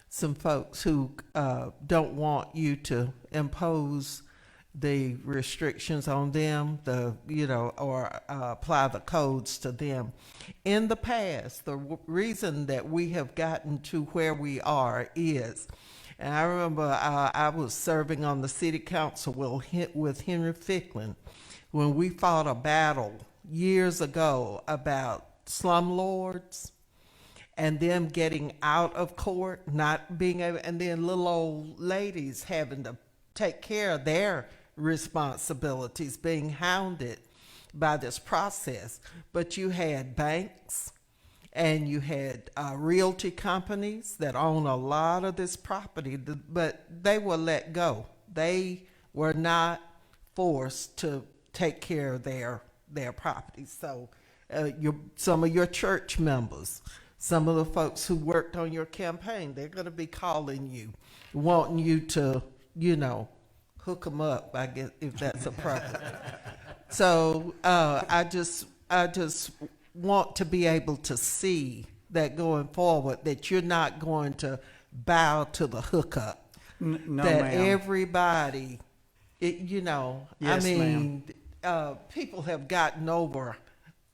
some folks who don't want you to impose the restrictions on them, or apply the codes to them? In the past, the reason that we have gotten to where we are is, and I remember I was serving on the city council with Henry Ficklin when we fought a battle years ago about slumlords and them getting out of court, not being able, and then little old ladies having to take care of their responsibilities, being hounded by this process. But you had banks and you had realty companies that own a lot of this property, but they were let go. They were not forced to take care of their property. So some of your church members, some of the folks who worked on your campaign, they're going to be calling you, wanting you to, hook them up, I guess, if that's appropriate. So I just want to be able to see that going forward, that you're not going to bow to the hookup. No, that ma'am. Everybody, Yes, ma'am. People have gotten over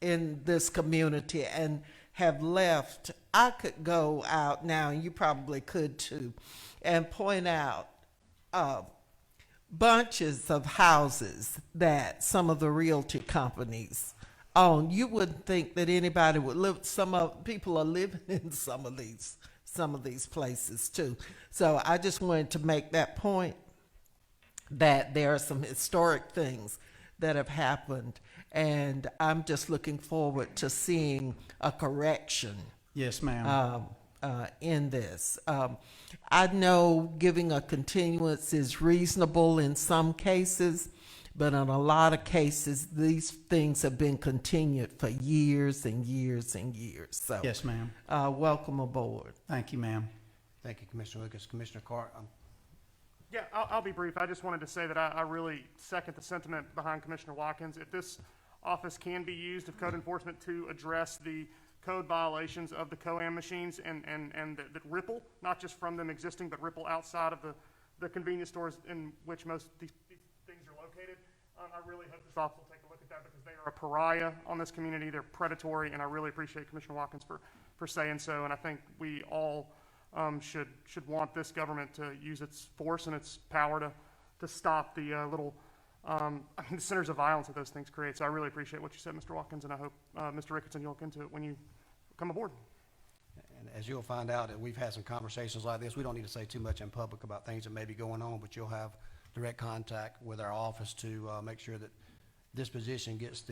in this community and have left. I could go out now, and you probably could too, and point out bunches of houses that some of the realty companies own. You wouldn't think that anybody would live. People are living in some of these places too. So I just wanted to make that point, that there are some historic things that have happened, and I'm just looking forward to seeing a correction. Yes, ma'am. In this. I know giving a continuance is reasonable in some cases, but in a lot of cases, these things have been continued for years and years and years. So, Yes, ma'am. Welcome aboard. Thank you, ma'am. Thank you, Commissioner Lucas. Commissioner Carr? Yeah, I'll be brief. I just wanted to say that I really second the sentiment behind Commissioner Watkins. If this office can be used of code enforcement to address the code violations of the COAM machines and that ripple, not just from them existing, but ripple outside of the convenience stores in which most of these things are located, I really hope this office will take a look at that, because they are a pariah on this community. They're predatory, and I really appreciate Commissioner Watkins for saying so. And I think we all should want this government to use its force and its power to stop the little the centers of violence that those things create. So I really appreciate what you said, Mr. Watkins, and I hope, Mr. Ricketson, you'll look into it when you come aboard. And as you'll find out, that we've had some conversations like this. We don't need to say too much in public about things that may be going on, but you'll have direct contact with our office to make sure that this position gets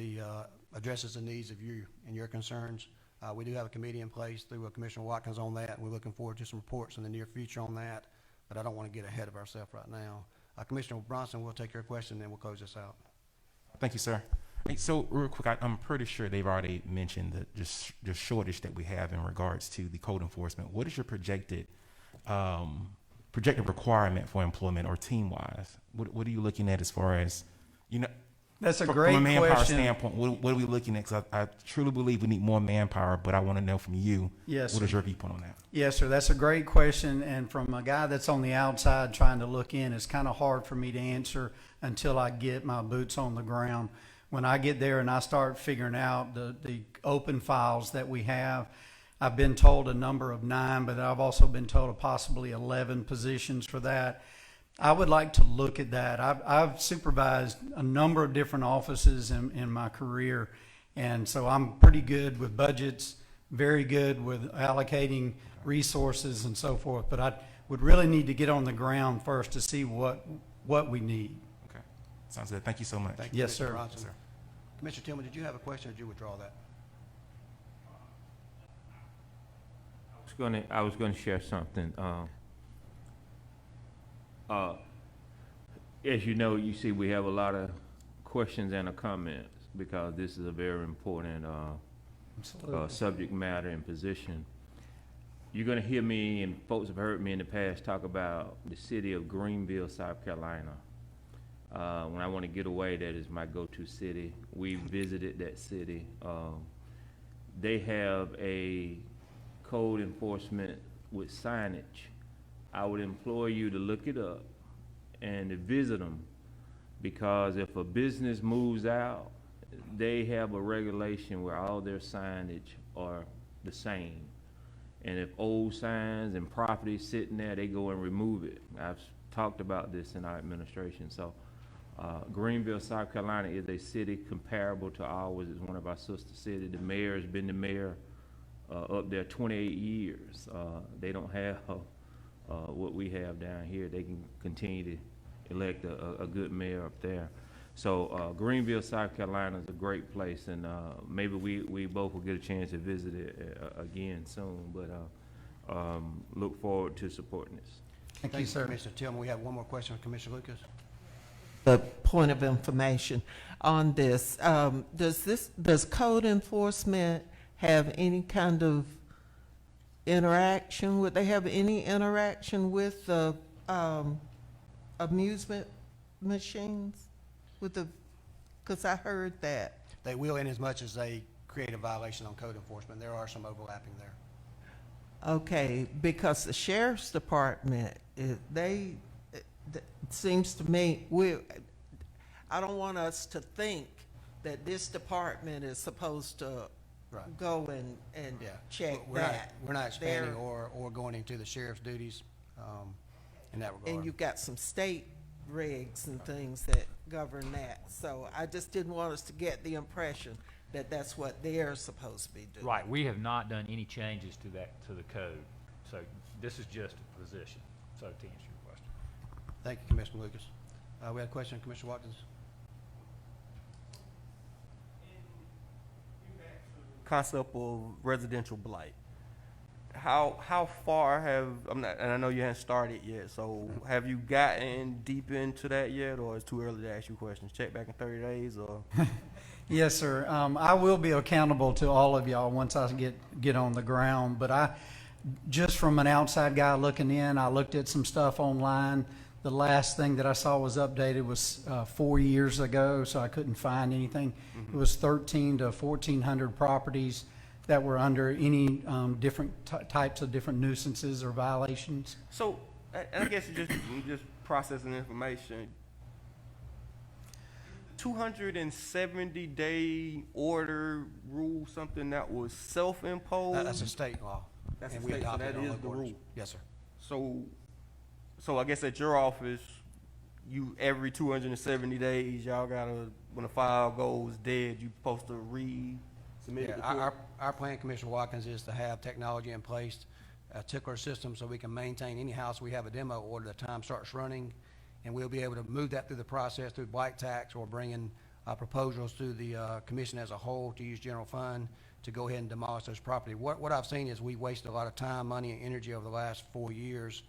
addresses the needs of you and your concerns. We do have a committee in place through Commissioner Watkins on that, and we're looking forward to some reports in the near future on that, but I don't want to get ahead of ourselves right now. Commissioner Bronson, we'll take your question, and then we'll close this out. Thank you, sir. Hey, so real quick, I'm pretty sure they've already mentioned the shortage that we have in regards to the code enforcement. What is your projected requirement for employment or team-wise? What are you looking at as far as, That's a from great a manpower question. standpoint, what are we looking at? 'Cause I truly believe we need more manpower, but I want to know from you, Yes, what sir. is your viewpoint on that? Yes, sir. That's a great question. And from a guy that's on the outside trying to look in, it's kind of hard for me to answer until I get my boots on the ground. When I get there and I start figuring out the open files that we have, I've been told a number of 9, but I've also been told of possibly 11 positions for that. I would like to look at that. I've supervised a number of different offices in my career, and so I'm pretty good with budgets, very good with allocating resources and so forth. But I would really need to get on the ground first to see what we need. Okay, sounds good. Thank you so much. Thank you, Yes, Commissioner sir. Bronson. Commissioner Tillman, did you have a question, or did you withdraw that? I was gonna share something. As you know, you see, we have a lot of questions and comments because this is a very important Absolutely. subject matter and position. You're gonna hear me, and folks have heard me in the past talk about the city of Greenville, South Carolina. When I want to get away, that is my go-to city. We visited that city. They have a code enforcement with signage. I would implore you to look it up and to visit them, because if a business moves out, they have a regulation where all their signage are the same. And if old signs and property sitting there, they go and remove it. I've talked about this in our administration. So Greenville, South Carolina is a city comparable to ours. It's one of our sister cities. The mayor has been the mayor up there 28 years. They don't have what we have down here. They can continue to elect a good mayor up there. So Greenville, South Carolina is a great place, and maybe we both will get a chance to visit it again soon, but look forward to supporting this. Thank you, sir. Commissioner Tillman. We have one more question from Commissioner Lucas. The point of information on this, does code enforcement have any kind of interaction? Would they have any interaction with the amusement machines? Because I heard that. They will, in as much as they create a violation on code enforcement. There are some overlapping there. Okay, because the sheriff's department, it seems to me, I don't want us to think that this department is supposed to Right. go and Yeah. check We're that. We're not expanding They're- or going into the sheriff's duties in that regard. And you've got some state regs and things that govern that. So I just didn't want us to get the impression that that's what they're supposed to be doing. Right, we have not done any changes to the code. So this is just a position, so to answer your question. Thank you, Commissioner Lucas. We had a question, Commissioner Watkins. Concept of residential blight. How far and I know you haven't started yet, so have you gotten deep into that yet, or it's too early to ask you questions? Check back in 30 days, or? Yes, sir. I will be accountable to all of y'all once I get on the ground, but just from an outside guy looking in, I looked at some stuff online. The last thing that I saw was updated was 4 years ago, so I couldn't find anything. It was 1,300 to 1,400 properties that were under any different types of different nuisances or violations. So, and I guess just processing information. 270-day order rule, something that was self-imposed. That's a state law. That's and a we state, so adopted that our is local the orders. rule. Yes, sir. So I guess at your office, you every 270 days, y'all gotta, when a file goes dead, you supposed to resubmit Yeah, it? our plan, Commissioner Watkins, is to have technology in place, a tickler system, so we can maintain any house we have a demo order, the time starts running, and we'll be able to move that through the process through blight tax or bringing proposals to the commission as a whole to use general fund to go ahead and demolish those property. What I've seen is we wasted a lot of time, money, and energy over the last 4 years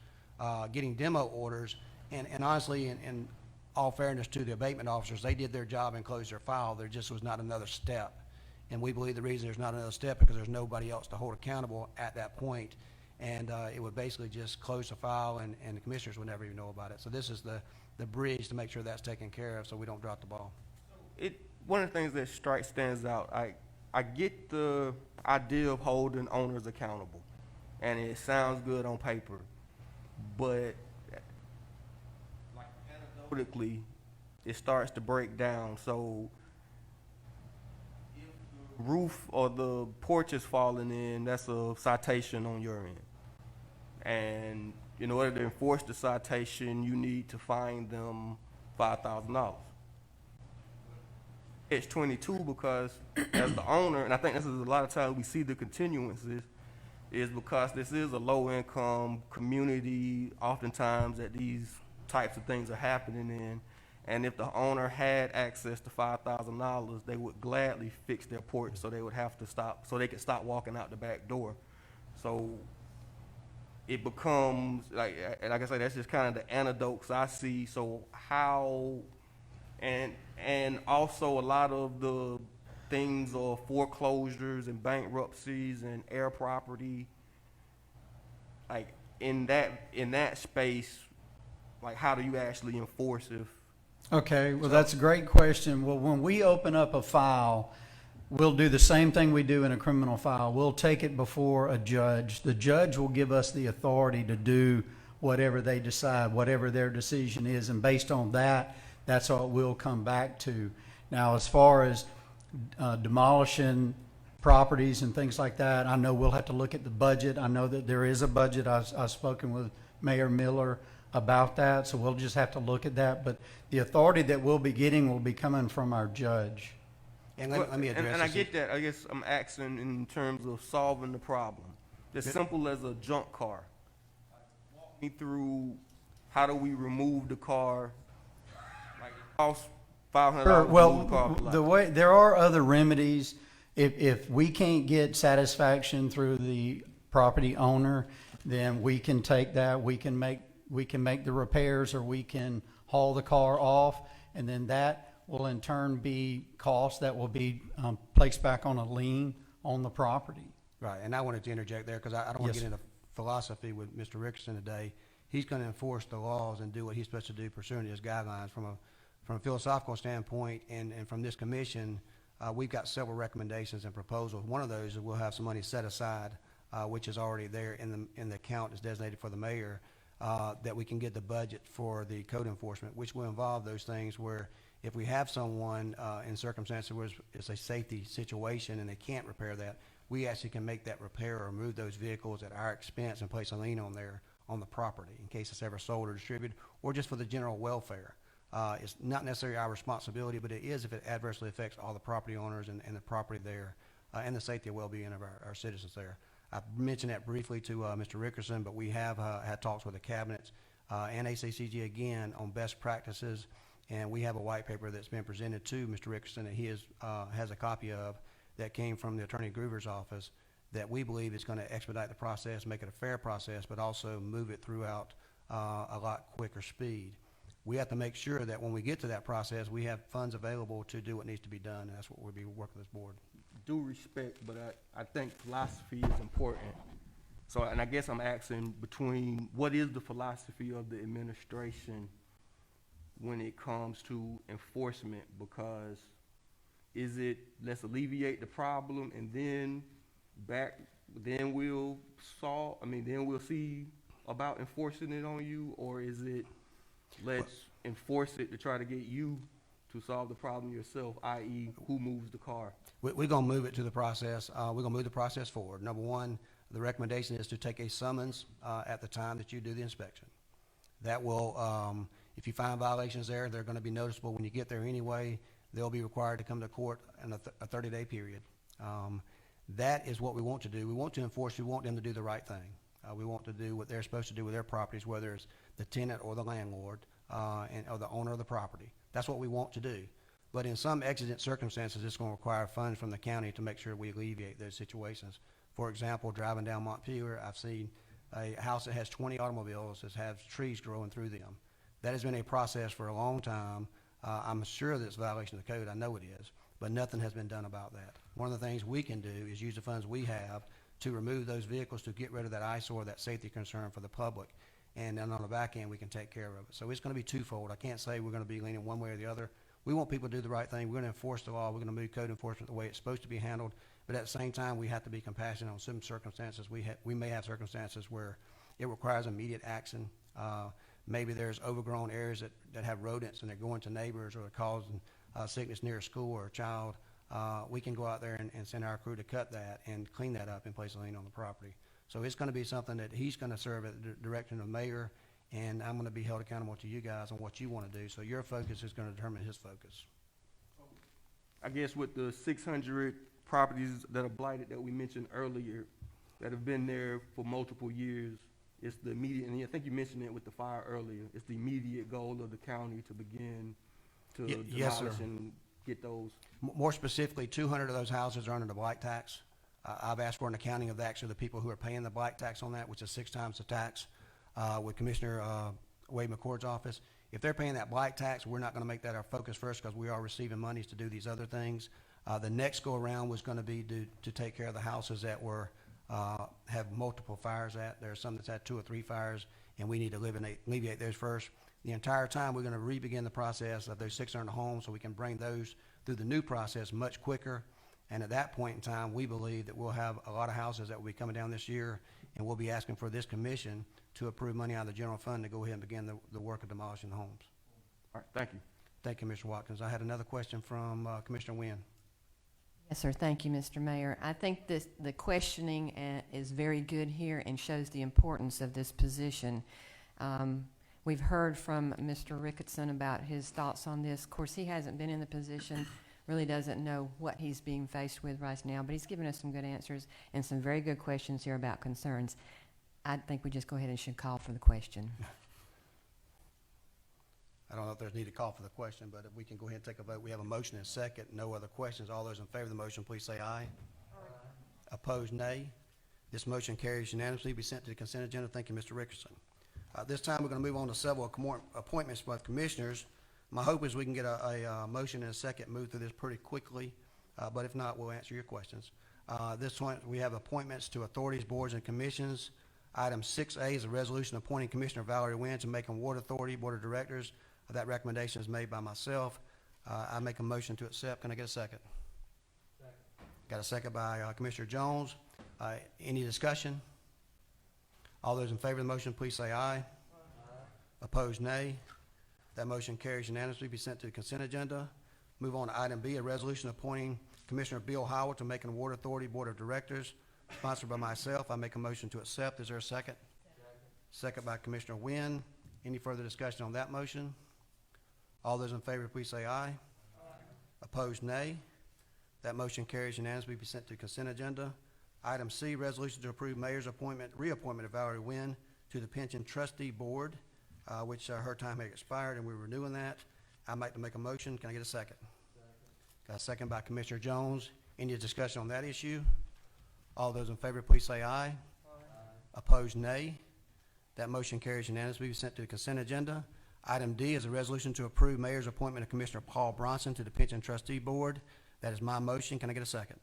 getting demo orders, and honestly, in all fairness to the abatement officers, they did their job and closed their file. There just was not another step. And we believe the reason there's not another step because there's nobody else to hold accountable at that point. And it would basically just close the file, and the commissioners would never even know about it. So this is the bridge to make sure that's taken care of so we don't drop the ball. One of the things that stands out, I get the idea of holding owners accountable, and it sounds good on paper, but like anecdotally, it starts to break down. So if the roof or the porch is falling in, that's a citation on your end. And in order to enforce the citation, you need to fine them $5,000. It's 22 because as the owner, and I think this is a lot of times we see the continuances, is because this is a low-income community, oftentimes that these types of things are happening in. And if the owner had access to $5,000, they would gladly fix their porch, so they would have to stop, so they could stop walking out the back door. So it becomes, like I say, that's just kind of the anecdotes I see. So how, and also a lot of the things are foreclosures and bankruptcies and air property. Like in that space, like how do you actually enforce if? Okay, well, that's a great question. Well, when we open up a file, we'll do the same thing we do in a criminal file. We'll take it before a judge. The judge will give us the authority to do whatever they decide, whatever their decision is, and based on that, that's what we'll come back to. Now, as far as demolishing properties and things like that, I know we'll have to look at the budget. I know that there is a budget. I've spoken with Mayor Miller about that, so we'll just have to look at that. But the authority that we'll be getting will be coming from our judge. And let me address and I this. get that. I guess I'm asking in terms of solving the problem. As simple as a junk car. Walk me through how do we remove the car? Like it costs $500 Sure. to remove the car. Well, the way there are other remedies. If we can't get satisfaction through the property owner, then we can take that. We can make the repairs, or we can haul the car off, and then that will in turn be costs that will be placed back on a lien on the property. Right, and I wanted to interject there because I don't want to Yes, get into philosophy with Mr. Richardson today. He's going to enforce the laws and do what he's supposed to do pursuant to his guidelines. From a philosophical standpoint, and from this commission, we've got several recommendations and proposals. One of those is we'll have some money set aside, which is already there in the account that's designated for the mayor, that we can get the budget for the code enforcement, which will involve those things where if we have someone in circumstances where it's a safety situation and they can't repair that, we actually can make that repair or move those vehicles at our expense and place a lien on the property in case it's ever sold or distributed, or just for the general welfare. It's not necessarily our responsibility, but it is if it adversely affects all the property owners and the property there, and the safety and well-being of our citizens there. I mentioned that briefly to Mr. Rickerson, but we have had talks with the cabinets and ACCG again on best practices, and we have a white paper that's been presented to Mr. Rickerson that he has a copy of that came from the Attorney Groover's office that we believe is going to expedite the process, make it a fair process, but also move it throughout a lot quicker speed. We have to make sure that when we get to that process, we have funds available to do what needs to be done, and that's what we'll be working with this board. Due respect, but I think philosophy is important. So, and I guess I'm asking between what is the philosophy of the administration when it comes to enforcement? Because is it let's alleviate the problem and then we'll solve, then we'll see about enforcing it on you, or is it let's enforce it to try to get you to solve the problem yourself, i.e. who moves the car? We're going to move it to the process. We're going to move the process forward. Number one, the recommendation is to take a summons at the time that you do the inspection. That will, If you find violations there, they're going to be noticeable when you get there anyway. They'll be required to come to court in a 30-day period. That is what we want to do. We want to enforce. We want them to do the right thing. We want to do what they're supposed to do with their properties, whether it's the tenant or the landlord or the owner of the property. That's what we want to do. But in some exigent circumstances, it's going to require funds from the county to make sure we alleviate those situations. For example, driving down Montpelier, I've seen a house that has 20 automobiles that has trees growing through them. That has been a process for a long time. I'm sure that it's a violation of the code. I know it is, but nothing has been done about that. One of the things we can do is use the funds we have to remove those vehicles to get rid of that eyesore, that safety concern for the public. And then on the back end, we can take care of it. So it's going to be twofold. I can't say we're going to be leaning one way or the other. We want people to do the right thing. We're going to enforce the law. We're going to move code enforcement the way it's supposed to be handled. But at the same time, we have to be compassionate on some circumstances. We may have circumstances where it requires immediate action. Maybe there's overgrown areas that have rodents and they're going to neighbors or they're causing sickness near a school or a child. We can go out there and send our crew to cut that and clean that up and place a lien on the property. So it's going to be something that he's going to serve at the direction of the mayor, and I'm going to be held accountable to you guys on what you want to do. So your focus is going to determine his focus. I guess with the 600 properties that are blighted that we mentioned earlier, that have been there for multiple years, it's the immediate, and I think you mentioned it with the fire earlier, it's the immediate goal of the county to begin to Yes, sir. demolish and get those. More specifically, 200 of those houses are under the blight tax. I've asked for an accounting of the actually the people who are paying the blight tax on that, which is 6 times the tax, with Commissioner Wade McCord's office. If they're paying that blight tax, we're not going to make that our focus first because we are receiving monies to do these other things. The next go around was going to be to take care of the houses that were have multiple fires at. There are some that's had 2 or 3 fires, and we need to alleviate those first. The entire time, we're going to re-begin the process of those 600 homes so we can bring those through the new process much quicker. And at that point in time, we believe that we'll have a lot of houses that will be coming down this year, and we'll be asking for this commission to approve money out of the general fund to go ahead and begin the work of demolishing the homes. All right, thank you. Thank you, Mr. Watkins. I had another question from Commissioner Wynn. Yes, sir. Thank you, Mr. Mayor. I think the questioning is very good here and shows the importance of this position. We've heard from Mr. Ricketson about his thoughts on this. Of course, he hasn't been in the position, really doesn't know what he's being faced with right now, but he's given us some good answers and some very good questions here about concerns. I think we just go ahead and should call for the question. I don't know if there's need to call for the question, but if we can go ahead and take a vote. We have a motion and a second. No other questions. All those in favor of the motion, please say aye. Aye. Opposed, nay. This motion carries unanimously. Be sent to the consent agenda. Thank you, Mr. Ricketson. This time, we're going to move on to several appointments by commissioners. My hope is we can get a motion and a second, move through this pretty quickly, but if not, we'll answer your questions. This one, we have appointments to authorities, boards, and commissions. Item 6A is a resolution appointing Commissioner Valerie Wynn to Macon Water Authority Board of Directors. That recommendation is made by myself. I make a motion to accept. Can I get a second? Second. Got a second by Commissioner Jones. Any discussion? All those in favor of the motion, please say aye. Aye. Opposed, nay. That motion carries unanimously. Be sent to the consent agenda. Move on to item B, a resolution appointing Commissioner Bill Howard to Macon Water Authority Board of Directors, sponsored by myself. I make a motion to accept. Is there a second? Second by Commissioner Wynn. Any further discussion on that motion? All those in favor, please say aye. Aye. Opposed, nay. That motion carries unanimously. Be sent to the consent agenda. Item C, resolution to approve mayor's reappointment of Valerie Wynn to the Pension Trustee Board, which her time had expired, and we're renewing that. I'd like to make a motion. Can I get a second? Got a second by Commissioner Jones. Any discussion on that issue? All those in favor, please say aye. Aye. Opposed, nay. That motion carries unanimously. Be sent to the consent agenda. Item D is a resolution to approve mayor's appointment of Commissioner Paul Bronson to the Pension Trustee Board. That is my motion. Can I get a second?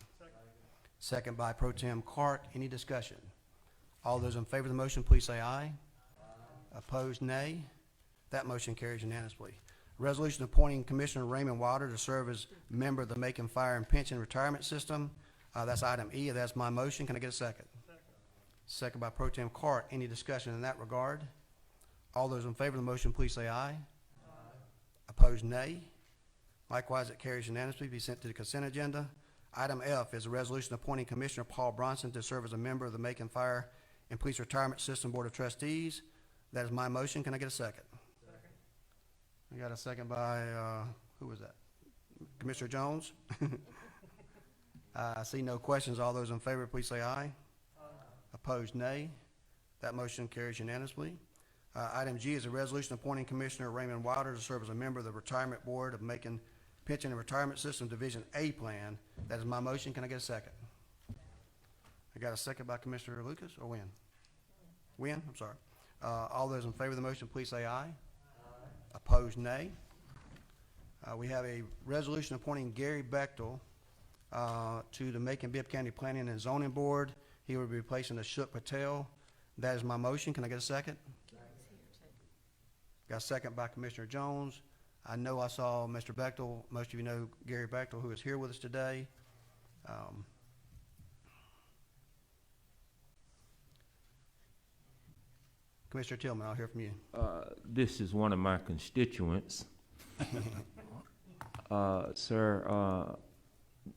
Second by Pro Tem Clark. Any discussion? All those in favor of the motion, please say aye. Aye. Opposed, nay. That motion carries unanimously. Resolution appointing Commissioner Raymond Wilder to serve as member of the Macon Fire and Pension Retirement System. That's item E. That's my motion. Can I get a second? Second by Pro Tem Clark. Any discussion in that regard? All those in favor of the motion, please say aye. Aye. Opposed, nay. Likewise, it carries unanimously. Be sent to the consent agenda. Item F is a resolution appointing Commissioner Paul Bronson to serve as a member of the Macon Fire and Police Retirement System Board of Trustees. That is my motion. Can I get a second? I got a second by, who was that? Commissioner Jones? I see no questions. All those in favor, please say aye. Opposed, nay. That motion carries unanimously. Item G is a resolution appointing Commissioner Raymond Wilder to serve as a member of the Retirement Board of Macon Pension and Retirement System Division A Plan. That is my motion. Can I get a second? I got a second by Commissioner Lucas, or Wynn? Wynn, I'm sorry. All those in favor of the motion, please say aye. Opposed, nay. We have a resolution appointing Gary Bechtel to the Macon-Bibb County Planning and Zoning Board. He will be replacing Ashok Patel. That is my motion. Can I get a second? Got a second by Commissioner Jones. I know I saw Mr. Bechtel. Most of you know Gary Bechtel, who is here with us today. Commissioner Tillman, I'll hear from you. This is one of my constituents. Sir,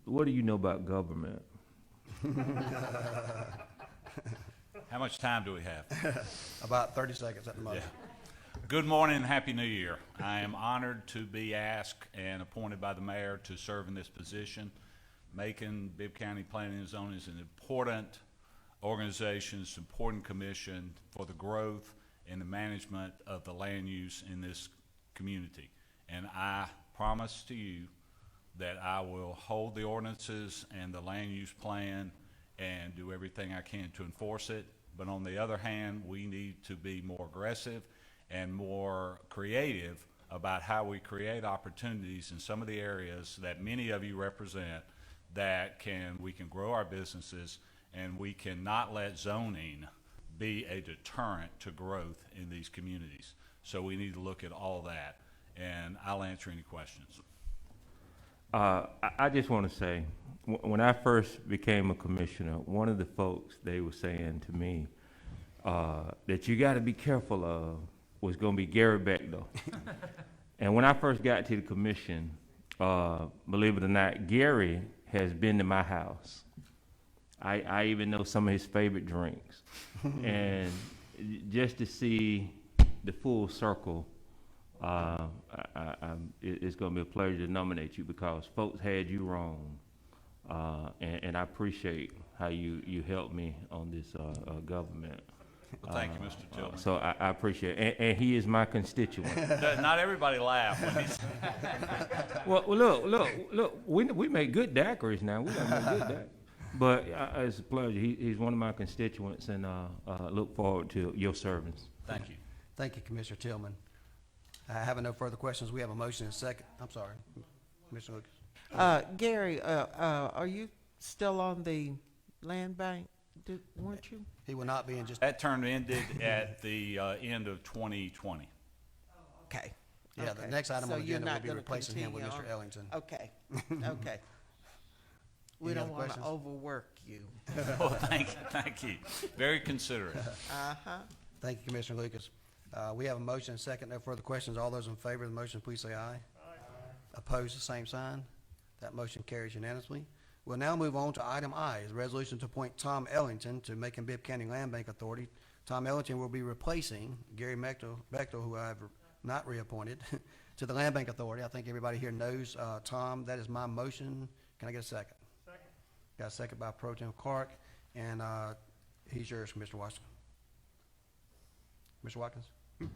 what do you know about government? How much time do we have? About 30 seconds at the most. Good morning and Happy New Year. I am honored to be asked and appointed by the mayor to serve in this position. Macon-Bibb County Planning and Zoning is an important organization, it's an important commission for the growth and the management of the land use in this community. And I promise to you that I will hold the ordinances and the land use plan and do everything I can to enforce it. But on the other hand, we need to be more aggressive and more creative about how we create opportunities in some of the areas that many of you represent that we can grow our businesses, and we cannot let zoning be a deterrent to growth in these communities. So we need to look at all that, and I'll answer any questions. I just want to say, when I first became a commissioner, one of the folks, they were saying to me that you got to be careful of was going to be Gary Bechtel. And when I first got to the commission, believe it or not, Gary has been to my house. I even know some of his favorite drinks. And just to see the full circle, it's going to be a pleasure to nominate you because folks had you wrong. And I appreciate how you helped me on this government. Well, thank you, Mr. Tillman. So I appreciate it. And he is my constituent. Not everybody laugh when he's Well, look, we make good daiquiris now. We got make good daiquiris. But it's a pleasure. He's one of my constituents, and look forward to your service. Thank you. Thank you, Commissioner Tillman. Having no further questions, we have a motion and a second. I'm sorry, Commissioner Lucas. Gary, are you still on the land bank? Weren't you? He will not be in just. That term ended at the end of 2020. Okay. Yeah, the next item So on the you're agenda will not be gonna replacing him with continue Mr. on? Ellington. Okay, okay. We Any don't other want to questions? overwork you. Well, thank you. Very considerate. Uh-huh. Thank you, Commissioner Lucas. We have a motion and a second. No further questions. All those in favor of the motion, please say aye. Opposed, the same sign. That motion carries unanimously. We'll now move on to item I, the resolution to appoint Tom Ellington to Macon-Bibb County Land Bank Authority. Tom Ellington will be replacing Gary Bechtel, who I have not reappointed, to the Land Bank Authority. I think everybody here knows Tom. That is my motion. Can I get a second? Second. Got a second by Pro Tem Clark, and he's yours, Mr. Washington. Mr. Watkins, you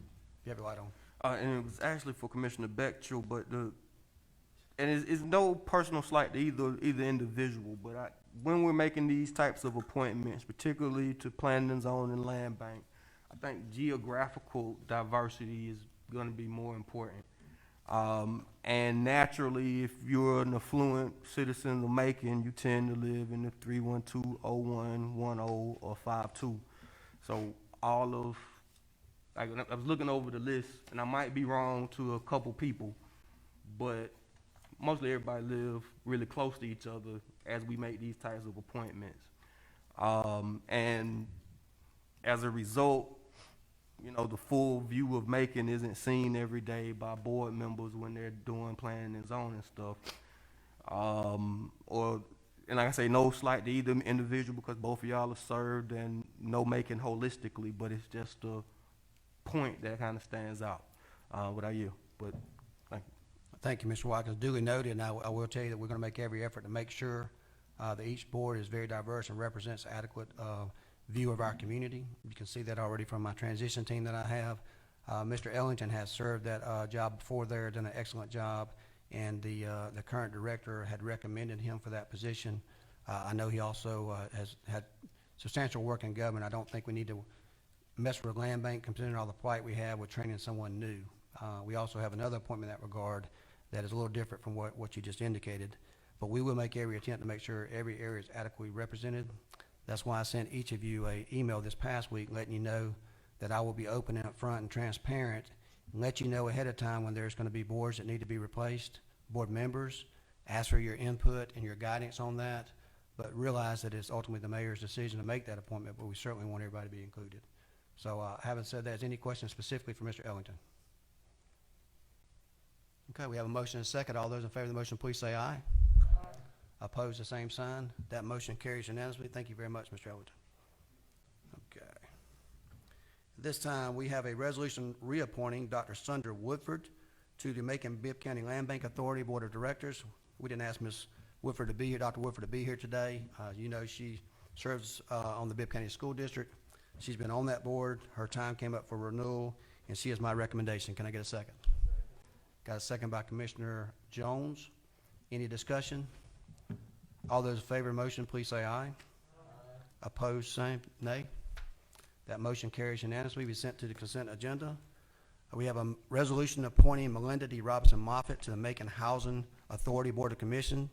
have your light on. And it was actually for Commissioner Bechtel, but it's no personal slight to either individual, but when we're making these types of appointments, particularly to planning and zoning and land bank, I think geographical diversity is going to be more important. And naturally, if you're an affluent citizen of Macon, you tend to live in the 312, 01, 10, or 52. So I was looking over the list, and I might be wrong to a couple people, but mostly everybody live really close to each other as we make these types of appointments. And as a result, the full view of Macon isn't seen every day by board members when they're doing planning and zoning stuff. And like I say, no slight to either individual because both of y'all are served and know Macon holistically, but it's just a point that kind of stands out. But Thank you, Mr. Watkins. Duly noted, and I will tell you that we're going to make every effort to make sure that each board is very diverse and represents adequate view of our community. You can see that already from my transition team that I have. Mr. Ellington has served that job before there, done an excellent job, and the current director had recommended him for that position. I know he also has had substantial work in government. I don't think we need to mess with land bank considering all the plight we have with training someone new. We also have another appointment in that regard that is a little different from what you just indicated. But we will make every attempt to make sure every area is adequately represented. That's why I sent each of you an email this past week letting you know that I will be open and upfront and transparent and let you know ahead of time when there's going to be boards that need to be replaced, board members, ask for your input and your guidance on that, but realize that it's ultimately the mayor's decision to make that appointment, but we certainly want everybody to be included. So having said that, is any questions specifically for Mr. Ellington? Okay, we have a motion and a second. All those in favor of the motion, please say aye. Aye. Opposed, the same sign. That motion carries unanimously. Thank you very much, Mr. Ellington. Okay. This time, we have a resolution reappointing Dr. Sandra Woodford to the Macon-Bibb County Land Bank Authority Board of Directors. We didn't ask Ms. Woodford to be here, Dr. Woodford to be here today. You know, she serves on the Bibb County School District. She's been on that board. Her time came up for renewal, and she is my recommendation. Can I get a second? Got a second by Commissioner Jones. Any discussion? All those in favor of the motion, please say aye. Aye. Opposed, same, nay. That motion carries unanimously. We sent to the consent agenda. We have a resolution appointing Melinda D. Robinson Moffitt to the Macon Housing Authority Board of Commission.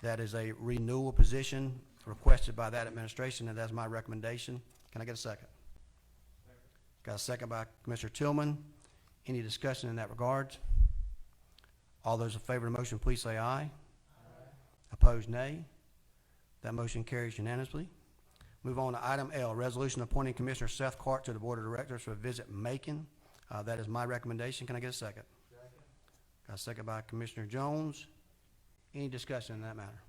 That is a renewal position requested by that administration, and that's my recommendation. Can I get a second? Got a second by Commissioner Tillman. Any discussion in that regard? All those in favor of the motion, please say aye. Aye. Opposed, nay. That motion carries unanimously. Move on to item L, resolution appointing Commissioner Seth Clark to the Board of Directors for a visit Macon. That is my recommendation. Can I get a second? Second. Got a second by Commissioner Jones. Any discussion in that matter?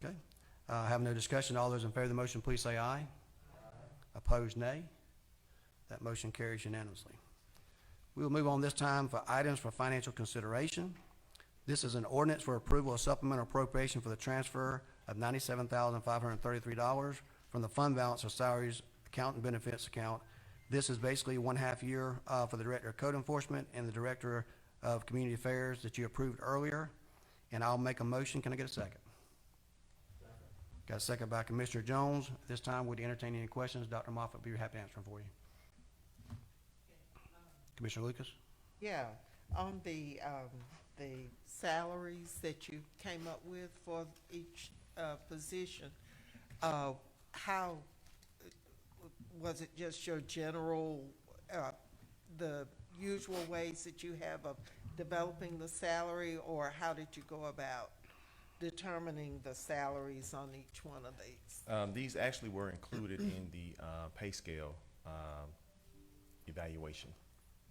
Okay. Have no discussion. All those in favor of the motion, please say aye. Aye. Opposed, nay. That motion carries unanimously. We will move on this time for items for financial consideration. This is an ordinance for approval of supplemental appropriation for the transfer of $97,533 from the fund balance of salaries account and benefits account. This is basically 1/2 year for the Director of Code Enforcement and the Director of Community Affairs that you approved earlier. And I'll make a motion. Can I get a second? Second. Got a second by Commissioner Jones. At this time, would you entertain any questions? Dr. Moffitt will be happy to answer them for you. Commissioner Lucas? Yeah, on the salaries that you came up with for each position, how was it just your general, the usual ways that you have of developing the salary, or how did you go about determining the salaries on each one of these? These actually were included in the pay scale evaluation.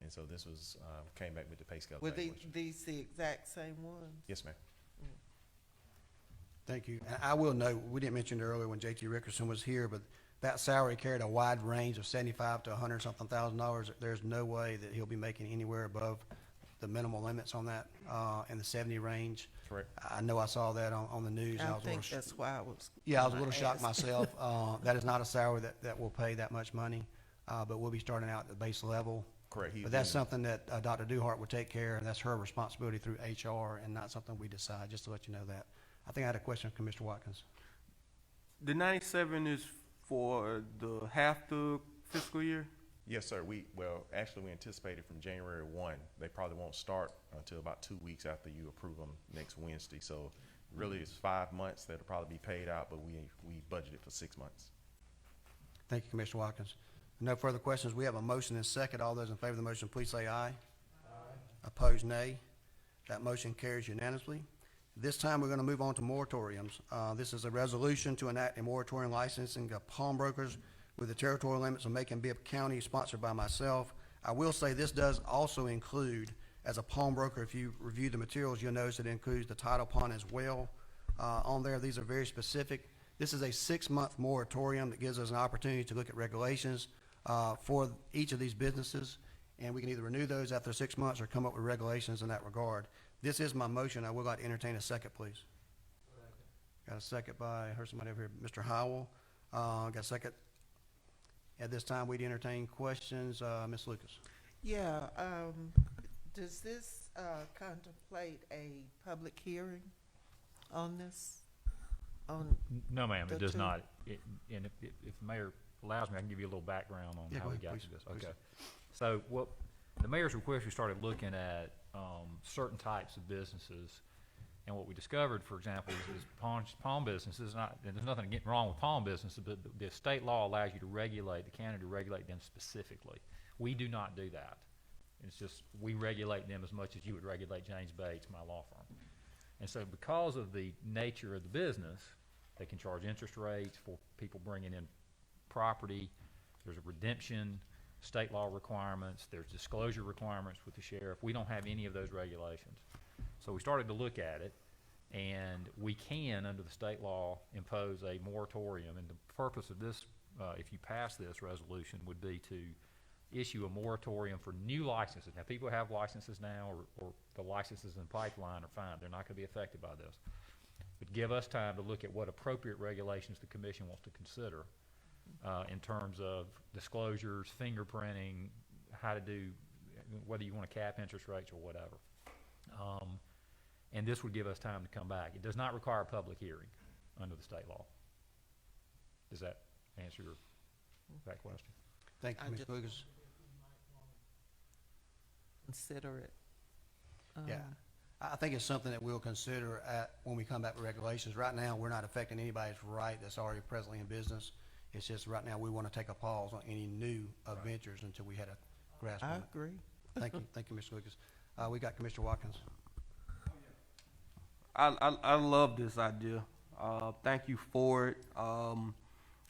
And so this was, came back with the pay scale evaluation. Were these the exact same ones? Yes, ma'am. Thank you. And I will note, we didn't mention it earlier when J.T. Rickerson was here, but that salary carried a wide range of $75,000 to $100-something thousand. There's no way that he'll be making anywhere above the minimal limits on that, in the 70 range. Correct. I know I saw that on the news. And I was a think little that's why I was. Yeah, I was a little shocked myself. That is not a salary that will pay that much money, but we'll be starting out at the base level. Correct. But that's something that Dr. Duhart would take care of, and that's her responsibility through HR and not something we decide, just to let you know that. I think I had a question from Mr. Watkins. The 97 is for the half the fiscal year? Yes, sir. Well, actually, we anticipated from January 1. They probably won't start until about 2 weeks after you approve them next Wednesday. So really it's 5 months that'll probably be paid out, but we budgeted for 6 months. Thank you, Commissioner Watkins. No further questions. We have a motion and a second. All those in favor of the motion, please say aye. Aye. Opposed, nay. That motion carries unanimously. This time, we're going to move on to moratoriums. This is a resolution to enact a moratorium licensing of pawnbrokers with the territorial limits of Macon-Bibb County, sponsored by myself. I will say this does also include, as a pawnbroker, if you review the materials, you'll notice it includes the title pawn as well. On there, these are very specific. This is a 6-month moratorium that gives us an opportunity to look at regulations for each of these businesses. and we can either renew those after 6 months or come up with regulations in that regard. This is my motion. I would like to entertain a second, please. Got a second by, I heard somebody over here, Mr. Howell. Got a second. At this time, we'd entertain questions. Ms. Lucas. Yeah, does this contemplate a public hearing on this? No, ma'am, the it does two? not. And if the mayor allows me, I can give you a little background on Yeah, how go we ahead, got please, to this. please. Okay. So what, the mayor's request, we started looking at certain types of businesses. And what we discovered, for example, is pawn businesses, and there's nothing getting wrong with pawn businesses, but the state law allows you to regulate, the county to regulate them specifically. We do not do that. It's just, we regulate them as much as you would regulate James Bates, my law firm. And so because of the nature of the business, they can charge interest rates for people bringing in property. There's a redemption, state law requirements, there's disclosure requirements with the sheriff. We don't have any of those regulations. So we started to look at it, and we can, under the state law, impose a moratorium. And the purpose of this, if you pass this resolution, would be to issue a moratorium for new licenses. Now, people have licenses now, or the licenses in pipeline are fine. They're not going to be affected by this. But give us time to look at what appropriate regulations the commission wants to consider in terms of disclosures, fingerprinting, how to do, whether you want to cap interest rates or whatever. And this would give us time to come back. It does not require a public hearing under the state law. Does that answer that question? Thank you, I Ms. just- Lucas. Consider it. Yeah, I think it's something that we'll consider when we come back with regulations. Right now, we're not affecting anybody's right that's already presently in business. It's just right now, we want to take a pause on any new ventures until we had a grasp on I it. agree. Thank you, Mr. Lucas. We got Commissioner Watkins. I love this idea. Thank you for it. Like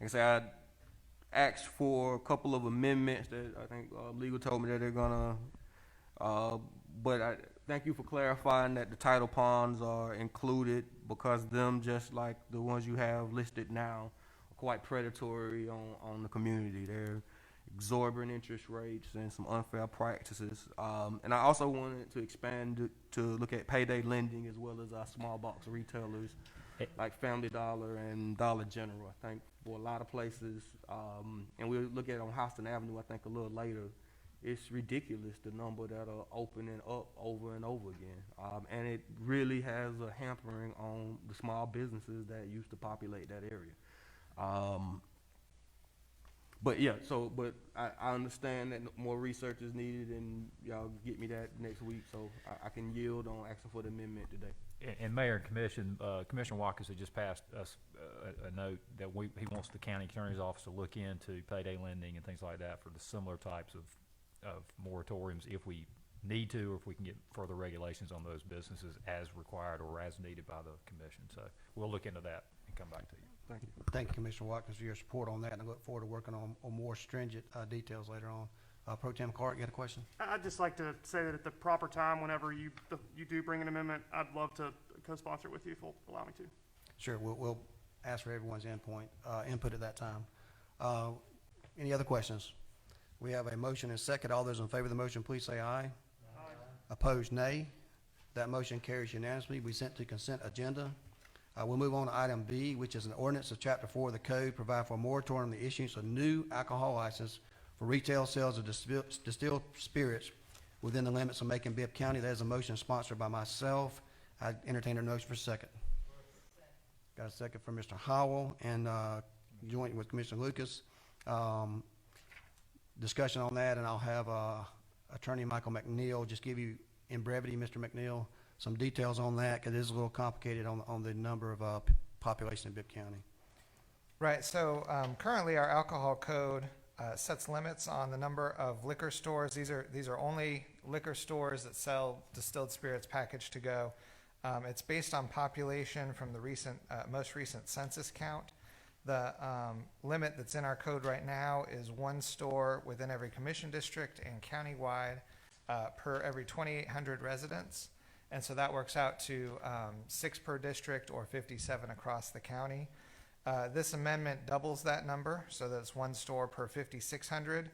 I said, I asked for a couple of amendments that I think legal told me that they're gonna. But I thank you for clarifying that the title ponds are included, because them, just like the ones you have listed now, are quite predatory on the community. They're exorbitant interest rates and some unfair practices. And I also wanted to expand to look at payday lending as well as our small box retailers like Family Dollar and Dollar General. I think for a lot of places, and we'll look at it on Houston Avenue, I think a little later, it's ridiculous the number that are opening up over and over again. And it really has a hampering on the small businesses that used to populate that area. But yeah, but I understand that more research is needed, and y'all get me that next week, so I can yield on asking for the amendment today. And Mayor and Commission, Commissioner Watkins had just passed us a note that he wants the county attorney's office to look into payday lending and things like that for the similar types of moratoriums if we need to, or if we can get further regulations on those businesses as required or as needed by the commission. So we'll look into that and come back to you. Thank you. Thank you, Commissioner Watkins, for your support on that, and I look forward to working on more stringent details later on. Pro Tem Clark, you got a question? I'd just like to say that at the proper time, whenever you do bring an amendment, I'd love to co-sponsor it with you if you'll allow me to. Sure, we'll ask for everyone's input at that time. Any other questions? We have a motion and second. All those in favor of the motion, please say aye. Aye. Opposed, nay. That motion carries unanimously. We sent to consent agenda. We'll move on to item B, which is an ordinance of Chapter 4 of the Code, provide for a moratorium on the issuance of new alcohol license for retail sales of distilled spirits within the limits of Macon-Bibb County. That is a motion sponsored by myself. I entertain a motion for second. Got a second from Mr. Howell, and joint with Commissioner Lucas. Discussion on that, and I'll have Attorney Michael McNeil just give you, in brevity, Mr. McNeil, some details on that, because it is a little complicated on the number of population in Bibb County. Right, so currently our alcohol code sets limits on the number of liquor stores. These are only liquor stores that sell distilled spirits packaged to go. It's based on population from the most recent census count. The limit that's in our code right now is 1 store within every commission district and countywide per every 2,800 residents. And so that works out to 6 per district, or 57 across the county. This amendment doubles that number, so that's 1 store per 5,600.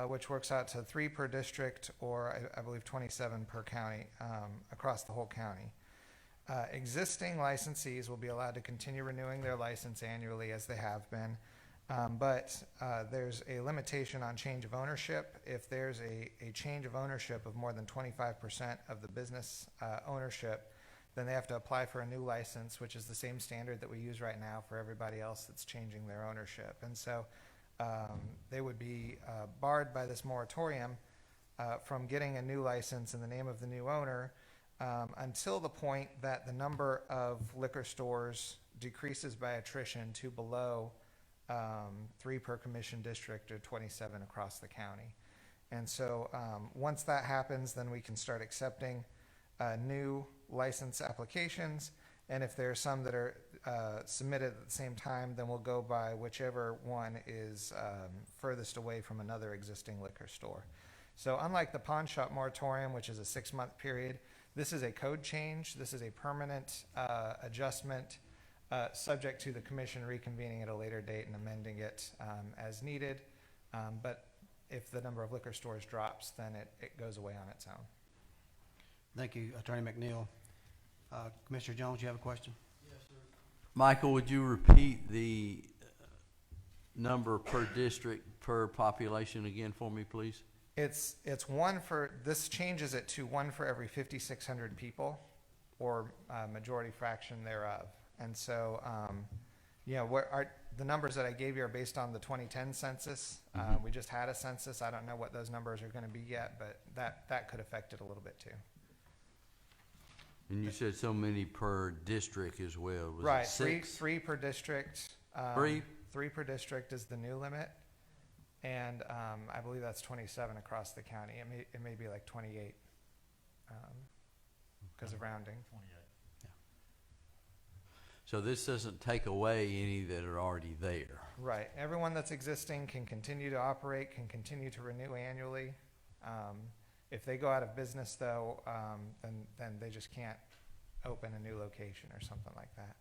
which works out to 3 per district, or I believe 27 per county, across the whole county. Existing licensees will be allowed to continue renewing their license annually as they have been, but there's a limitation on change of ownership. If there's a change of ownership of more than 25% of the business ownership, then they have to apply for a new license, which is the same standard that we use right now for everybody else that's changing their ownership. And so they would be barred by this moratorium from getting a new license in the name of the new owner until the point that the number of liquor stores decreases by attrition to below 3 per commission district or 27 across the county. And so once that happens, then we can start accepting new license applications. And if there are some that are submitted at the same time, then we'll go by whichever one is furthest away from another existing liquor store. So unlike the pawn shop moratorium, which is a 6-month period, this is a code change. This is a permanent adjustment subject to the commission reconvening at a later date and amending it as needed. But if the number of liquor stores drops, then it goes away on its own. Thank you, Attorney McNeil. Commissioner Jones, you have a question? Yes, sir. Michael, would you repeat the number per district per population again for me, please? It's one for, this changes it to 1 for every 5,600 people, or majority fraction thereof. And so, you know, the numbers that I gave you are based on the 2010 census. We just had a census. I don't know what those numbers are going to be yet, but that could affect it a little bit too. And you said so many per district as well. Was Right, it 6? three per district. 3? 3 per district is the new limit. And I believe that's 27 across the county. It may be like 28 because of rounding. 28. So this doesn't take away any that are already there. Right. Everyone that's existing can continue to operate, can continue to renew annually. If they go out of business, though, then they just can't open a new location or something like that.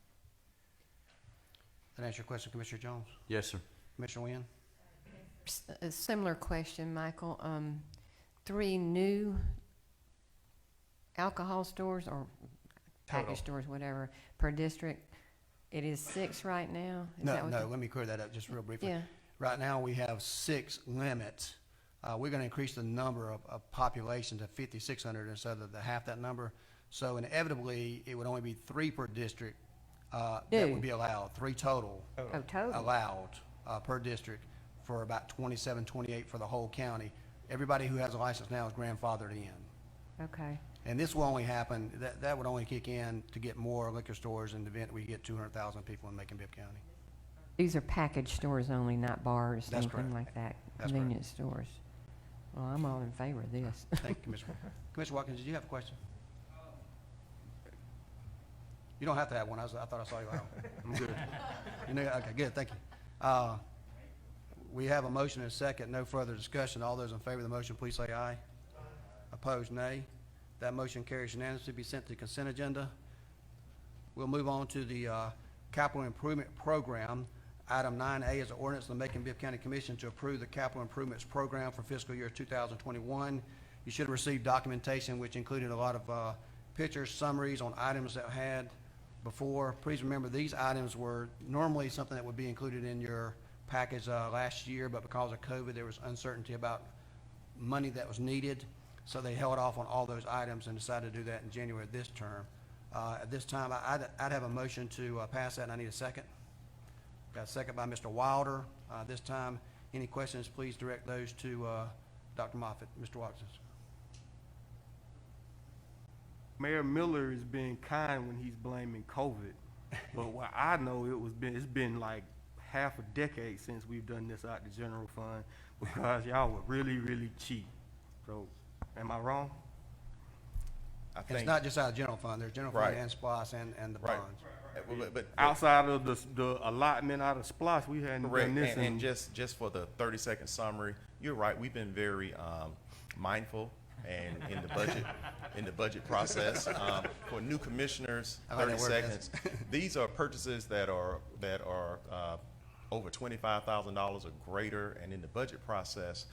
That answer your question, Commissioner Jones? Yes, sir. Commissioner Wynn? A similar question, Michael. 3 new alcohol stores or package Total. stores, whatever, per district. It is 6 right now? Is that what No, the- let me clear that up just real briefly. Yeah. Right now, we have 6 limits. We're going to increase the number of population to 5,600 instead of the half that number. So inevitably, it would only be 3 per district that would be allowed, 3 total. Oh, total? Allowed per district for about 27, 28 for the whole county. Everybody who has a license now is grandfathered in. Okay. And this will only happen, that would only kick in to get more liquor stores in the event we get 200,000 people in Macon-Bibb County. These are package stores only, not bars, That's anything correct. like that. That's Convenience stores. Well, I'm all in favor of this. Thank you, Commissioner. Commissioner Watkins, did you have a question? You don't have to have one. I thought I saw you out. I'm good. You know, okay, good. Thank you. We have a motion and a second. No further discussion. All those in favor of the motion, please say aye. Opposed, nay. That motion carries unanimously to be sent to the consent agenda. We'll move on to the capital improvement program. Item 9A is an ordinance of the Macon-Bibb County Commission to approve the capital improvements program for fiscal year 2021. You should have received documentation which included a lot of pictures, summaries on items that had before. Please remember, these items were normally something that would be included in your package last year, but because of COVID, there was uncertainty about money that was needed. So they held off on all those items and decided to do that in January of this term. At this time, I'd have a motion to pass that, and I need a second. Got a second by Mr. Wilder. This time, any questions, please direct those to Dr. Moffitt. Mr. Watkins. Mayor Miller is being kind when he's blaming COVID, but what I know it's been like half a decade since we've done this out the general fund because y'all were really, really cheap. So, am I wrong? I And think it's not just out of general fund. There's general fund Right. and SPOS and the Right. bonds. But Outside of the allotment out of SPLOST, we hadn't correct. done this. And just for the 30-second summary, you're right. We've been very mindful and in the budget process. For new commissioners, I like 30 that word, seconds. These are purchases that are over $25,000 or greater, and in the budget process,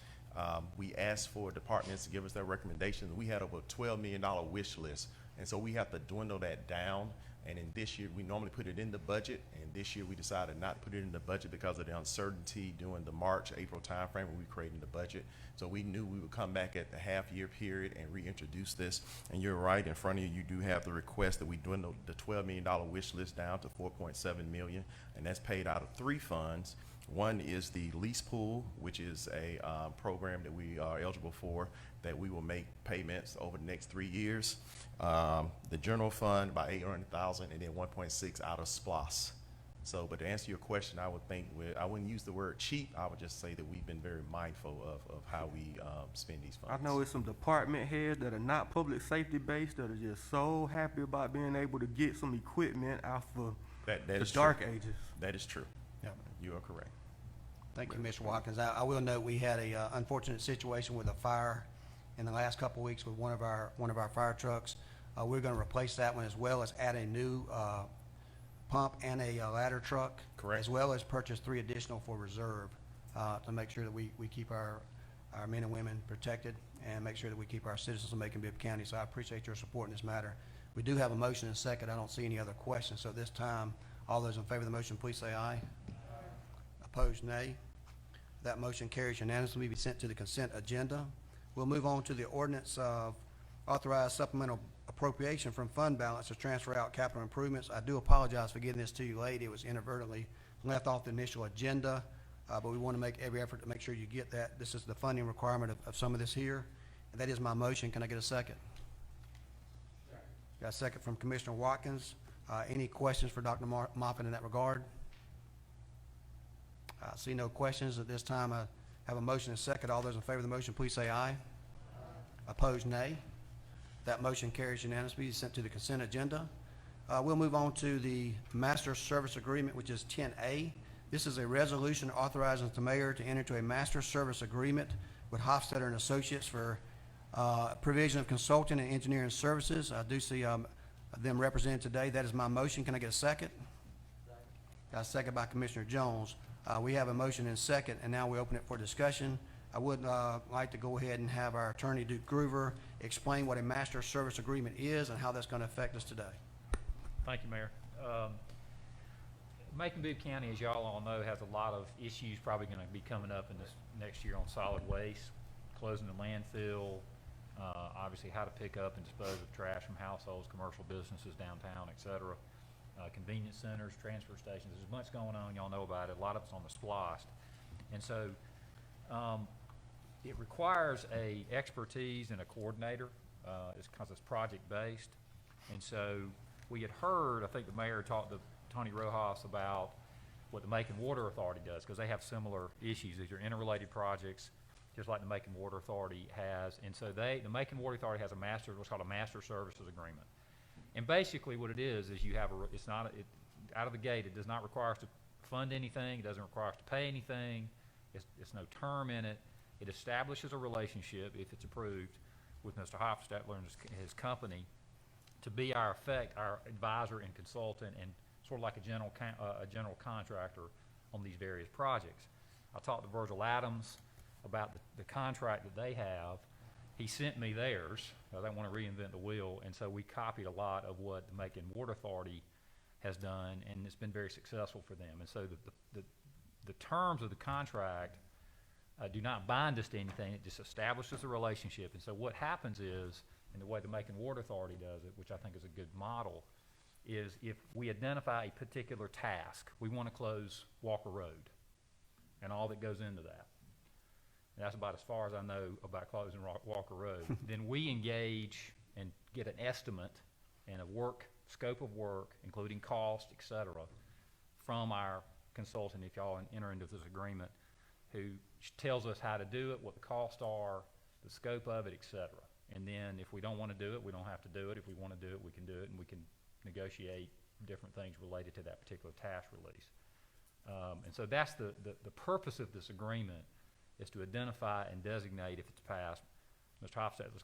We asked for departments to give us their recommendations. We had over a $12 million wish list, and so we have to dwindle that down. And in this year, we normally put it in the budget, and this year we decided not to put it in the budget because of the uncertainty during the March, April timeframe when we created the budget. So we knew we would come back at the half-year period and reintroduce this. And you're right, in front of you, you do have the request that we dwindle the $12 million wish list down to $4.7 million, and that's paid out of 3 funds. One is the lease pool, which is a program that we are eligible for, that we will make payments over the next 3 years. The general fund by $800,000, and then 1.6 out of SPLOS. So, but to answer your question, I would think I wouldn't use the word cheap. I would just say that we've been very mindful of how we spend these funds. I know it's some department heads that are not public safety based that are just so happy about being able to get some equipment out of that the is dark true. ages. That is true. Yeah. You are correct. Thank you, Mr. Watkins. I will note we had a unfortunate situation with a fire in the last couple of weeks with one of our fire trucks. We're going to replace that one as well as add a new pump and a ladder truck. Correct. As well as purchase 3 additional for reserve to make sure that we keep our men and women protected and make sure that we keep our citizens of Macon-Bibb County. So I appreciate your support in this matter. We do have a motion and a second. I don't see any other questions. So at this time, all those in favor of the motion, please say aye. Opposed, nay. That motion carries unanimously. Be sent to the consent agenda. We'll move on to the ordinance of authorized supplemental appropriation from fund balance to transfer out capital improvements. I do apologize for getting this to you late. It was inadvertently left off the initial agenda, but we want to make every effort to make sure you get that. This is the funding requirement of some of this here. And that is my motion. Can I get a second? Got a second from Commissioner Watkins. Any questions for Dr. Moffitt in that regard? I see no questions at this time. I have a motion and a second. All those in favor of the motion, please say aye. Opposed, nay. That motion carries unanimously. Sent to the consent agenda. We'll move on to the master service agreement, which is 10A. This is a resolution authorizing the mayor to enter into a master service agreement with Hofstadter and Associates for provision of consulting and engineering services. I do see them represented today. That is my motion. Can I get a second? Got a second by Commissioner Jones. We have a motion and a second, and now we open it for discussion. I would like to go ahead and have our attorney, Duke Groover, explain what a master service agreement is and how that's going to affect us today. Thank you, Mayor. Macon-Bibb County, as y'all all know, has a lot of issues probably going to be coming up in this next year on solid waste, closing the landfill, obviously how to pick up and dispose of trash from households, commercial businesses downtown, et cetera. Convenience centers, transfer stations. There's a bunch going on. Y'all know about it. A lot of it's on the SPLOST. And so it requires a expertise and a coordinator because it's project-based. And so we had heard, I think the mayor talked to Tony Rojas about what the Macon Water Authority does because they have similar issues. These are interrelated projects, just like the Macon Water Authority has. And so the Macon Water Authority has what's called a master services agreement. And basically what it is you have out of the gate, it does not require us to fund anything. It doesn't require us to pay anything. It's no term in it. It establishes a relationship, if it's approved, with Mr. Hofstadter and his company to be our advisor and consultant and sort of like a general contractor on these various projects. I talked to Virgil Adams about the contract that they have. He sent me theirs. I don't want to reinvent the wheel, and so we copied a lot of what the Macon Water Authority has done, and it's been very successful for them. And so the terms of the contract do not bind us to anything. It just establishes a relationship. And so what happens is, and the way the Macon Water Authority does it, which I think is a good model, is if we identify a particular task, we want to close Walker Road and all that goes into that. And that's about as far as I know about closing Walker Road. Then we engage and get an estimate and a scope of work, including cost, et cetera, from our consultant, if y'all enter into this agreement, who tells us how to do it, what the costs are, the scope of it, et cetera. And then if we don't want to do it, we don't have to do it. If we want to do it, we can do it, and we can negotiate different things related to that particular task release. And so that's the purpose of this agreement, is to identify and designate, if it's passed, Mr. Hofstadter's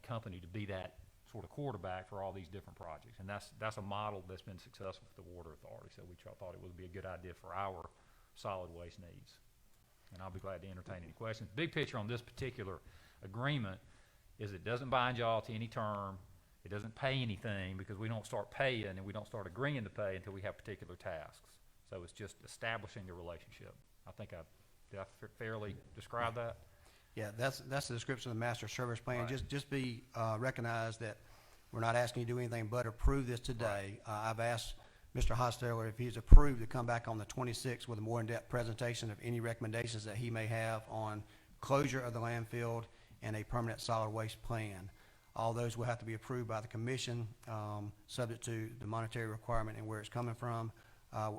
company to be that sort of quarterback for all these different projects. And that's a model that's been successful for the Water Authority. So we thought it would be a good idea for our solid waste needs. and I'll be glad to entertain any questions. Big picture on this particular agreement is it doesn't bind y'all to any term. It doesn't pay anything because we don't start paying and we don't start agreeing to pay until we have particular tasks. So it's just establishing the relationship. I think did I fairly describe that? Yeah, that's the description of the master service plan. Right. Just be recognized that we're not asking you to do anything but approve this today. I've asked Mr. Hosteller if he's approved to come back on the 26th with a more in-depth presentation of any recommendations that he may have on closure of the landfill and a permanent solid waste plan. All those will have to be approved by the commission, subject to the monetary requirement and where it's coming from.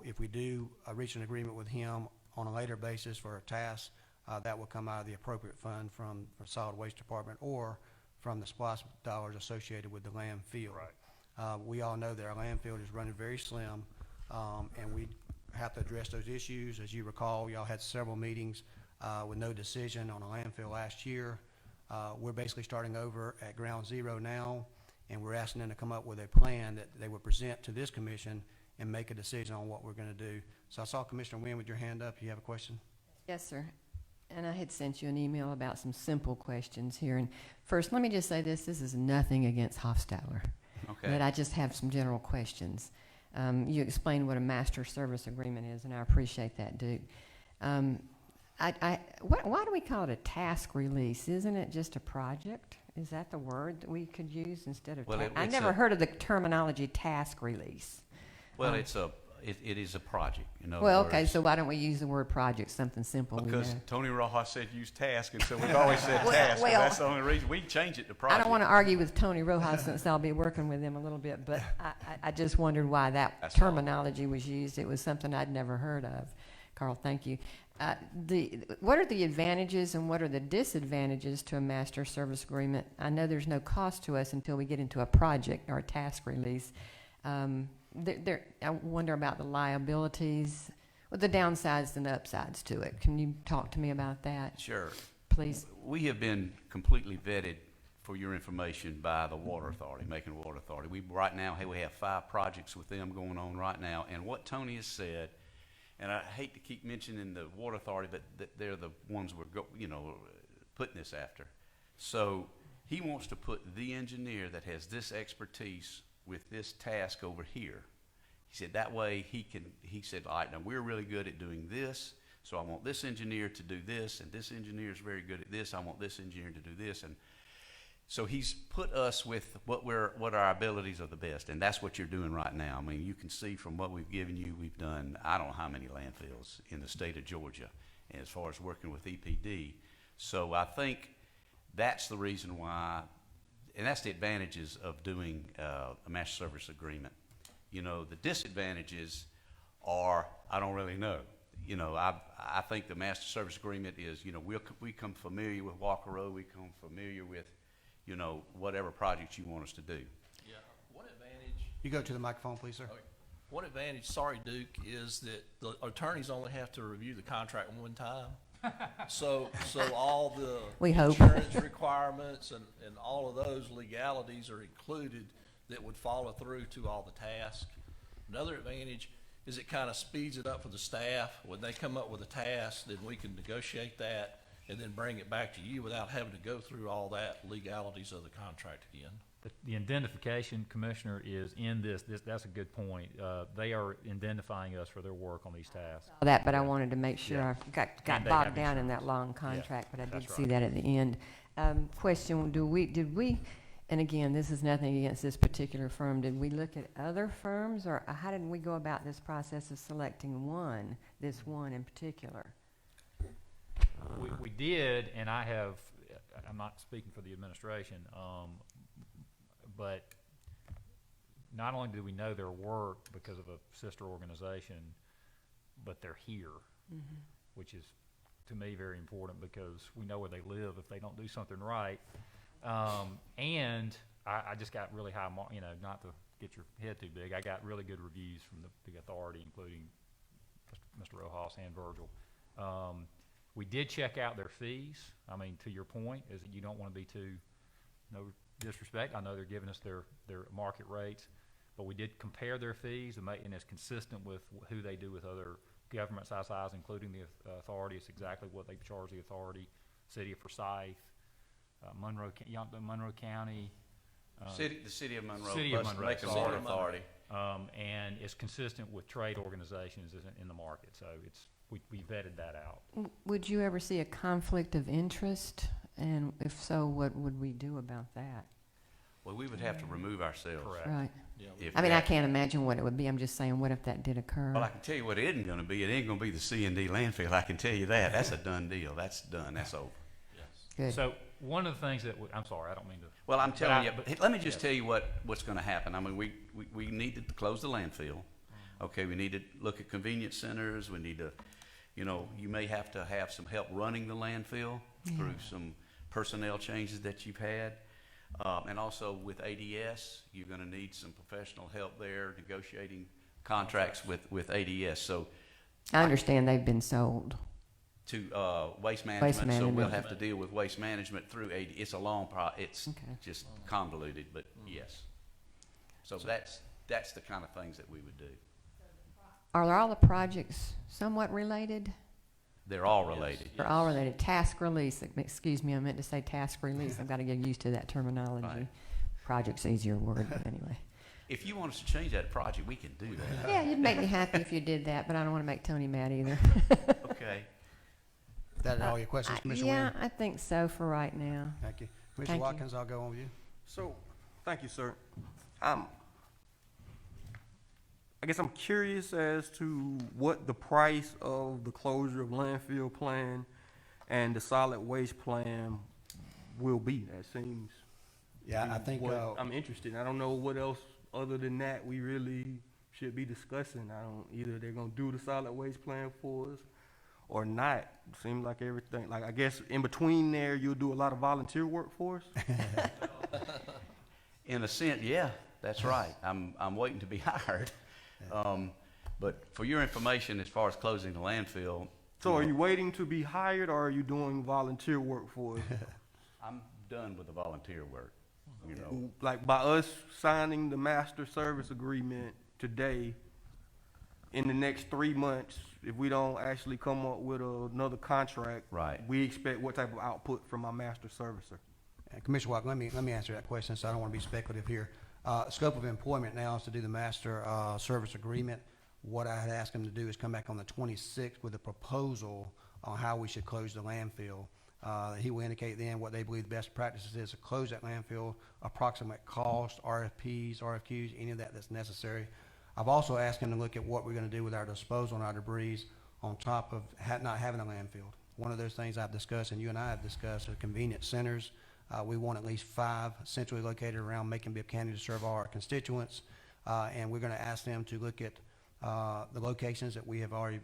If we do reach an agreement with him on a later basis for a task, that will come out of the appropriate fund from solid waste department or from the SPOS dollars associated with the landfill. Right. We all know that our landfill is running very slim, and we have to address those issues. As you recall, y'all had several meetings with no decision on a landfill last year. We're basically starting over at ground zero now, and we're asking them to come up with a plan that they would present to this commission and make a decision on what we're going to do. So I saw Commissioner Wynn with your hand up. You have a question? Yes, sir. And I had sent you an email about some simple questions here. And first, let me just say this is nothing against Hofstadler. Okay. But I just have some general questions. You explained what a master service agreement is, and I appreciate that, Duke. Why do we call it a task release? Isn't it just a project? Is that the word that we could use instead of? Well, I never heard of the terminology task release. Well, it is a project, in other Well, okay, words. so why don't we use the word project, something simple? Because we know. Tony Rojas said use task, and so we've always said task, and that's the only reason. We can change it to project. I don't want to argue with Tony Rojas since I'll be working with him a little bit, but I just wondered why that That's all. terminology was used. It was something I'd never heard of. Carl, thank you. What are the advantages and what are the disadvantages to a master service agreement? I know there's no cost to us until we get into a project or a task release. I wonder about the liabilities, well, the downsides and the upsides to it. Can you talk to me about that? Sure. Please. We have been completely vetted, for your information, by the Water Authority, Macon Water Authority. Right now, we have 5 projects with them going on right now, and what Tony has said, and I hate to keep mentioning the Water Authority, but they're the ones we're putting this after. So he wants to put the engineer that has this expertise with this task over here. He said that way he said, all right, now we're really good at doing this, so I want this engineer to do this, and this engineer is very good at this, I want this engineer to do this. And so he's put us with what our abilities are the best, and that's what you're doing right now. I mean, you can see from what we've given you, we've done, I don't know how many landfills in the state of Georgia, and as far as working with EPD. So I think that's the reason why, and that's the advantages of doing a master service agreement. The disadvantages are, I don't really know. I think the master service agreement is, we come familiar with Walker Road, we come familiar with, whatever projects you want us to do. Yeah, one advantage. You go to the microphone, please, sir. Okay. One advantage, sorry, Duke, is that the attorneys only have to review the contract one time. So all the We hope. insurance requirements and all of those legalities are included that would follow through to all the tasks. Another advantage is it kind of speeds it up for the staff. When they come up with a task, then we can negotiate that and then bring it back to you without having to go through all that legalities of the contract again. The indemnification, Commissioner, is in this. That's a good point. They are indemnifying us for their work on these tasks. But I wanted to make sure I got And they bogged have down in insurance. that long contract, but I did that's see right. that at the end. Question, did we, and again, this is nothing against this particular firm, did we look at other firms, or how did we go about this process of selecting this one in particular? We did, and I'm not speaking for the administration, but not only do we know their work because of a sister organization, but they're here, which is, to me, very important because we know where they live if they don't do something right. And I just got really high, not to get your head too big, I got really good reviews from the authority, including Mr. Rojas and Virgil. We did check out their fees. I mean, to your point, is that you don't want to be too, no disrespect. I know they're giving us their market rates, but we did compare their fees and it's consistent with who they do with other governments our size, including the authority. It's exactly what they've charged the authority, City of Forsyth, Monroe County. The city of Monroe, City of plus Monroe, Macon sorry. Water Authority. And it's consistent with trade organizations in the market, so we vetted that out. Would you ever see a conflict of interest? And if so, what would we do about that? Well, we would have to remove ourselves. Correct. Right. If I mean, I that- can't imagine what it would be. I'm just saying, what if that did occur? Well, I can tell you what it isn't going to be. It ain't going to be the C&D landfill. I can tell you that. That's a done deal. That's done. That's over. Good. So one of the things that I'm sorry, I don't mean to. Well, I'm telling you, but let me just tell you what's going to happen. I mean, we need to close the landfill. Okay, we need to look at convenience centers. We need to, you may have to have some help running the landfill through some personnel changes that you've had. And also with ADS, you're going to need some professional help there negotiating contracts with ADS. So I understand they've been sold. to waste management, so we'll management. have to deal with waste management through AD. It's a long it's just convoluted, but yes. So that's the kind of things that we would do. Are all the projects somewhat related? They're all related. They're all related. Task release, excuse me, I meant to say task release. I've got to get used to that terminology. Right. Project's easier word, but anyway. If you want us to change that project, we can do that. Yeah, you'd make me happy if you did that, but I don't want to make Tony mad either. Okay. That all your questions, Commissioner Yeah, Wynn? I think so for right now. Thank you. Thank Commissioner you. Watkins, I'll go on with you. So, thank you, sir. I guess I'm curious as to what the price of the closure of landfill plan and the solid waste plan will be. That seems. Yeah, I think, what I'm interested in. I don't know what else other than that we really should be discussing. Either they're gonna do the solid waste plan for us or not. Seems like everything, I guess in between there, you'll do a lot of volunteer work for us? In a sense, yeah, that's right. I'm waiting to be hired. But for your information, as far as closing the landfill. So are you waiting to be hired or are you doing volunteer work for us? I'm done with the volunteer work, Like by us signing the master service agreement today, in the next 3 months, if we don't actually come up with another contract, Right. we expect what type of output from our master servicer? Commissioner Watkins, let me answer that question, so I don't want to be speculative here. Scope of employment now is to do the master service agreement. What I had asked him to do is come back on the 26th with a proposal on how we should close the landfill. He will indicate then what they believe the best practices is to close that landfill, approximate cost, RFPs, RFQs, any of that that's necessary. I've also asked him to look at what we're going to do with our disposal and our debris on top of not having a landfill. One of those things I've discussed, and you and I have discussed, are convenience centers. We want at least 5 centrally located around Macon-Bibb County to serve all our constituents. And we're going to ask them to look at the locations that we have already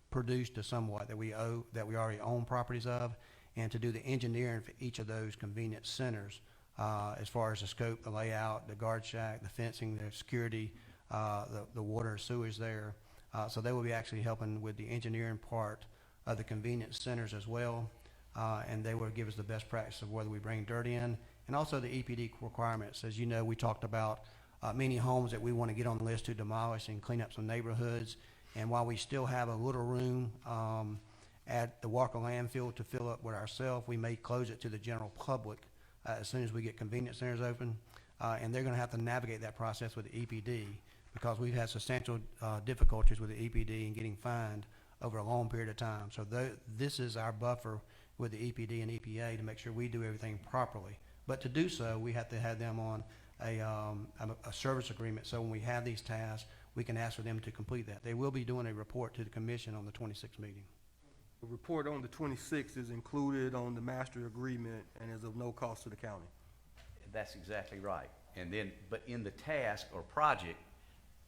produced to somewhat, that we already own properties of, and to do the engineering for each of those convenience centers as far as the scope, the layout, the guard shack, the fencing, the security, the water, sewage there. So they will be actually helping with the engineering part of the convenience centers as well. And they will give us the best practice of whether we bring dirt in, and also the EPD requirements. As you know, we talked about many homes that we want to get on the list to demolish and clean up some neighborhoods. And while we still have a little room at the Walker landfill to fill up with ourselves, we may close it to the general public as soon as we get convenience centers open. And they're going to have to navigate that process with the EPD, because we've had substantial difficulties with the EPD and getting fined over a long period of time. So this is our buffer with the EPD and EPA to make sure we do everything properly. But to do so, we have to have them on a service agreement, so when we have these tasks, we can ask for them to complete that. They will be doing a report to the commission on the 26th meeting. The report on the 26th is included on the master agreement and is of no cost to the county. That's exactly right. And then, but in the task or project,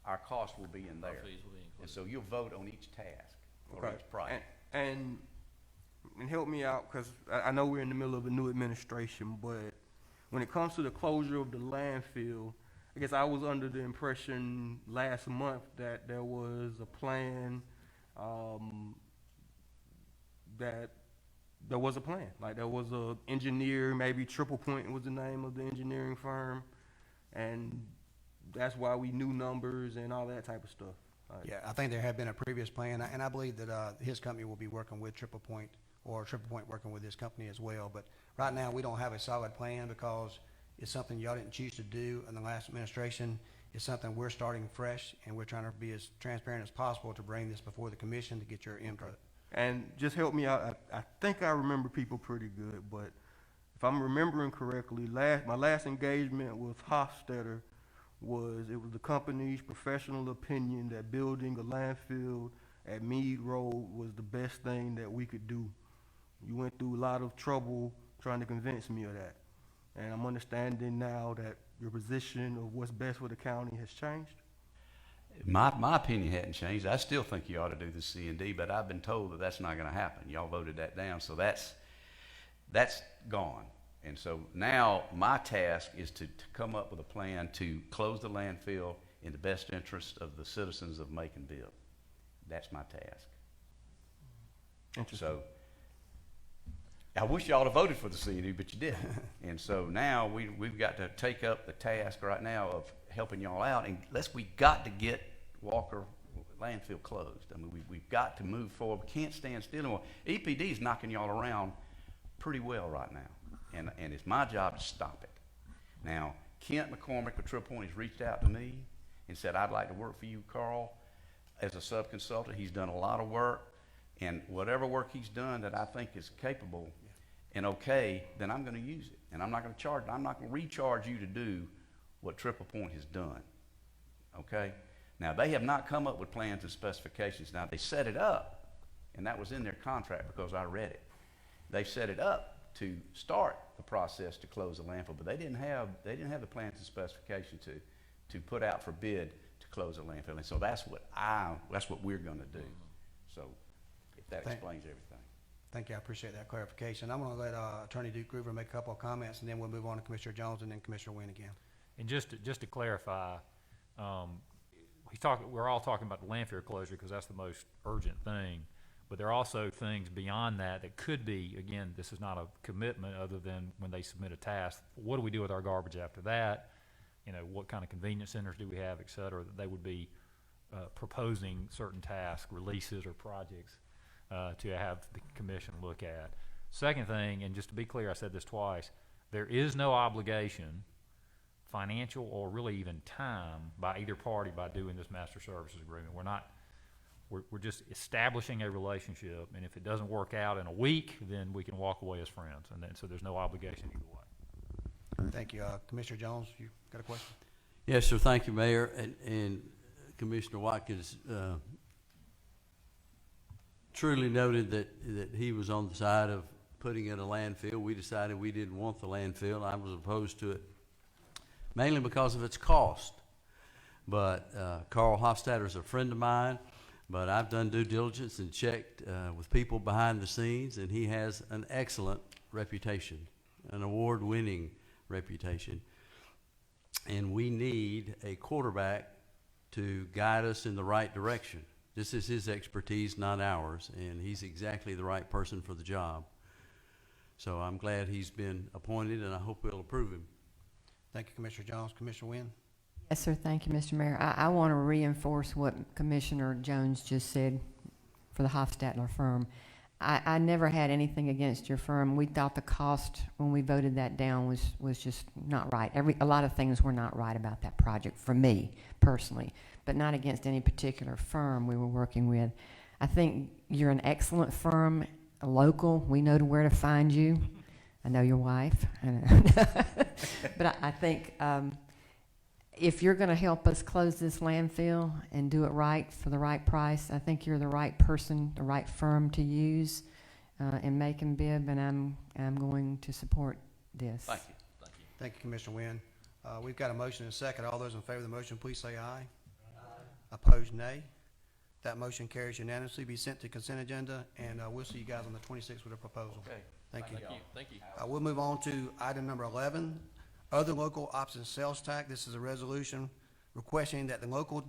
our cost will be in there. Our fees will be included. And so you'll vote on each task or each project. And help me out, because I know we're in the middle of a new administration, but when it comes to the closure of the landfill, I guess I was under the impression last month that there was a plan, that there was a plan. Like there was a engineer, maybe Triple Point was the name of the engineering firm, and that's why we knew numbers and all that type of stuff. Yeah, I think there had been a previous plan, and I believe that his company will be working with Triple Point, or Triple Point working with his company as well. But right now, we don't have a solid plan because it's something y'all didn't choose to do in the last administration. It's something we're starting fresh, and we're trying to be as transparent as possible to bring this before the commission to get your input. And just help me out. I think I remember people pretty good, but if I'm remembering correctly, my last engagement with Hofstadter was the company's professional opinion that building a landfill at Meade Road was the best thing that we could do. You went through a lot of trouble trying to convince me of that. And I'm understanding now that your position of what's best for the county has changed. My opinion hadn't changed. I still think you ought to do the C&D, but I've been told that that's not going to happen. Y'all voted that down, so that's gone. And so now my task is to come up with a plan to close the landfill in the best interest of the citizens of Macon-Bibb. That's my task. Interesting. So I wish y'all had voted for the C&D, but you didn't. And so now we've got to take up the task right now of helping y'all out, and we got to get Walker landfill closed. I mean, we've got to move forward. We can't stand still anymore. EPD is knocking y'all around pretty well right now, and it's my job to stop it. Now, Kent McCormick with Triple Point has reached out to me and said, I'd like to work for you, Carl, as a sub-consultant. He's done a lot of work, and whatever work he's done that I think is capable and okay, then I'm going to use it. And I'm not going to recharge you to do what Triple Point has done, okay? Now, they have not come up with plans and specifications. Now, they set it up, and that was in their contract because I read it. They set it up to start the process to close the landfill, but they didn't have the plans and specifications to put out for bid to close the landfill. And so that's what we're going to do. So if that explains everything. Thank you. I appreciate that clarification. I'm going to let Attorney Duke Groover make a couple of comments, and then we'll move on to Commissioner Jones and then Commissioner Wynn again. And just to clarify, we're all talking about the landfill closure because that's the most urgent thing. But there are also things beyond that could be, again, this is not a commitment other than when they submit a task. What do we do with our garbage after that? You know, what kind of convenience centers do we have, et cetera, that they would be proposing certain task releases or projects to have the commission look at. Second thing, and just to be clear, I said this twice, there is no obligation, financial or really even time, by either party by doing this master services agreement. We're just establishing a relationship, and if it doesn't work out in a week, then we can walk away as friends, and then so there's no obligation either way. Thank you. Commissioner Jones, you got a question? Yes, sir. Thank you, Mayor. And Commissioner Watkins truly noted that he was on the side of putting in a landfill. We decided we didn't want the landfill. I was opposed to it mainly because of its cost. But Carl Hofstadter is a friend of mine, but I've done due diligence and checked with people behind the scenes, and he has an excellent reputation, an award-winning reputation. And we need a quarterback to guide us in the right direction. This is his expertise, not ours, and he's exactly the right person for the job. So I'm glad he's been appointed, and I hope we'll approve him. Thank you, Commissioner Jones. Commissioner Wynn? Yes, sir. Thank you, Mr. Mayor. I want to reinforce what Commissioner Jones just said for the Hofstadter firm. I never had anything against your firm. We thought the cost when we voted that down was just not right. A lot of things were not right about that project for me personally, but not against any particular firm we were working with. I think you're an excellent firm, local. We know where to find you. I know your wife, but I think if you're going to help us close this landfill and do it right for the right price, I think you're the right person, the right firm to use in Macon-Bibb, and I'm going to support this. Thank you. Thank you. Thank you, Commissioner Wynn. We've got a motion and a second. All those in favor of the motion, please say aye. Aye. Opposed, nay. That motion carries unanimously. Be sent to consent agenda, and we'll see you guys on the 26th with a proposal. Okay. Thank you. Thank you. We'll move on to item number 11, other local option sales tax. This is a resolution requesting that the local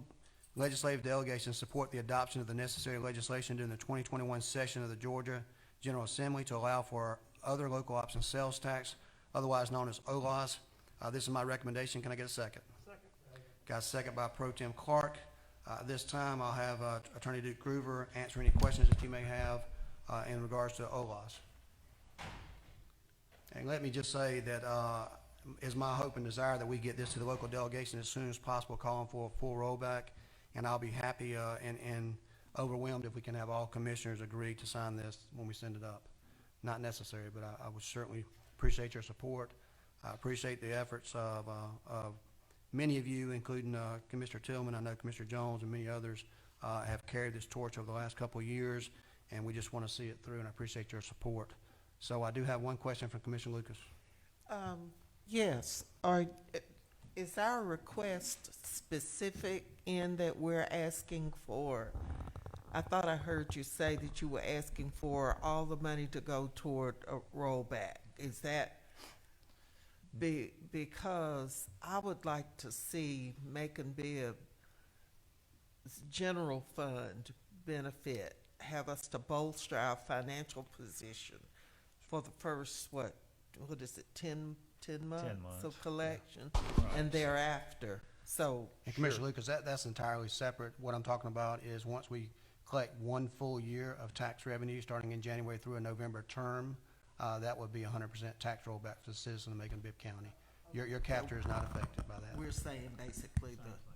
legislative delegation support the adoption of the necessary legislation during the 2021 session of the Georgia General Assembly to allow for other local option sales tax, otherwise known as OLAS. This is my recommendation. Can I get a second? Second. Got a second by Pro Tem Clark. This time, I'll have Attorney Duke Groover answer any questions that you may have in regards to OLAS. And let me just say that it's my hope and desire that we get this to the local delegation as soon as possible, calling for a full rollback. And I'll be happy and overwhelmed if we can have all commissioners agree to sign this when we send it up. Not necessary, but I would certainly appreciate your support. I appreciate the efforts of many of you, including Commissioner Tillman. I know Commissioner Jones and many others have carried this torch over the last couple of years, and we just want to see it through, and I appreciate your support. So I do have one question from Commissioner Lucas. Yes. Is our request specific in that we're asking for, I thought I heard you say that you were asking for all the money to go toward a rollback. Is that because I would like to see Macon-Bibb general fund benefit, have us to bolster our financial position for the first, what is it, 10 months of collection, and thereafter. So, And Commissioner Lucas, that's entirely separate. What I'm talking about is once we collect one full year of tax revenue, starting in January through a November term, that would be 100% tax rollback for the citizen of Macon-Bibb County. Your capture is not affected by that. we're saying basically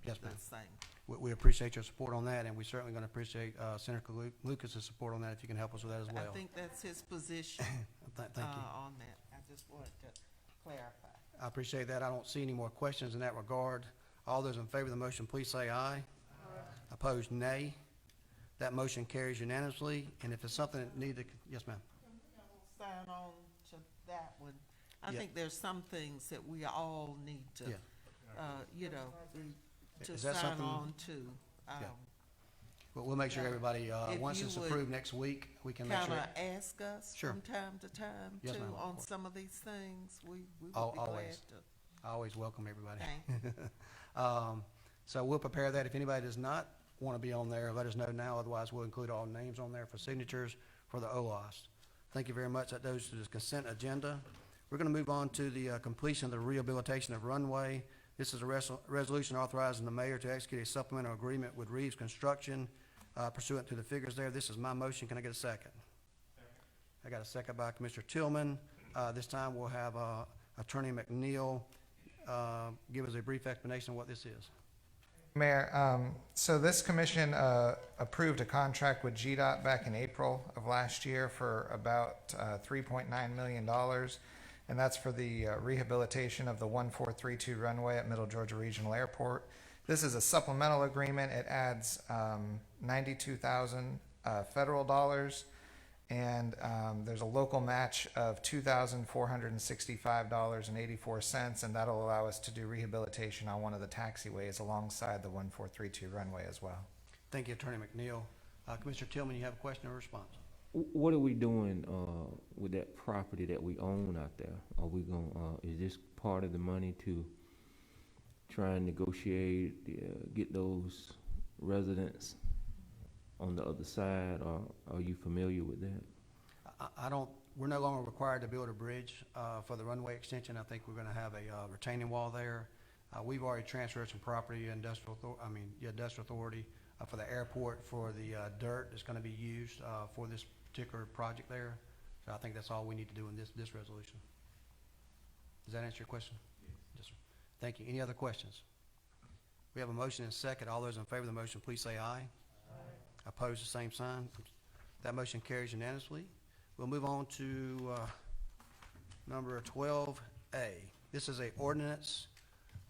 Yes, the ma'am. same. We appreciate your support on that, and we're certainly going to appreciate Senator Lucas's support on that if you can help us with that as well. I think that's his position Thank you. on that. I just wanted to clarify. I appreciate that. I don't see any more questions in that regard. All those in favor of the motion, please say aye. Opposed, nay. That motion carries unanimously, and if it's something that needed, yes, ma'am. Sign on to that one. I Yeah. think there's some things that we all need to, Yeah. to Is that sign something- on to. Yeah. But we'll make sure everybody, If once you it's would approved next week, we can make Kind sure. of ask us Sure. from time to time Yes, too ma'am. on some of these things. We would be Always. glad to. I always welcome everybody. Thank So we'll prepare that. If anybody does not want to be on there, let us know now. Otherwise, we'll include all names on there for signatures for the OLAS. Thank you very much. That goes to the consent agenda. We're going to move on to the completion of the rehabilitation of runway. This is a resolution authorizing the mayor to execute a supplemental agreement with Reeves Construction pursuant to the figures there. This is my motion. Can I get a second? I got a second by Commissioner Tillman. This time we'll have Attorney McNeil give us a brief explanation of what this is. Mayor, so this commission approved a contract with GDOT back in April of last year for about $3.9 million, and that's for the rehabilitation of the 1432 runway at Middle Georgia Regional Airport. This is a supplemental agreement. It adds $92,000 federal dollars, and there's a local match of $2,465.84, and that'll allow us to do rehabilitation on one of the taxiways alongside the 1432 runway as well. Thank you, Attorney McNeil. Commissioner Tillman, you have a question or response? What are we doing with that property that we own out there? Are we going? Is this part of the money to try and negotiate, get those residents on the other side, or are you familiar with that? I don't, we're no longer required to build a bridge for the runway extension. I think we're going to have a retaining wall there. We've already transferred some property, industrial authority for the airport for the dirt that's going to be used for this particular project there. So I think that's all we need to do in this resolution. Does that answer your question? Yes, sir. Thank you. Any other questions? We have a motion and a second. All those in favor of the motion, please say aye. Opposed, the same sign. That motion carries unanimously. We'll move on to number 12A. This is a ordinance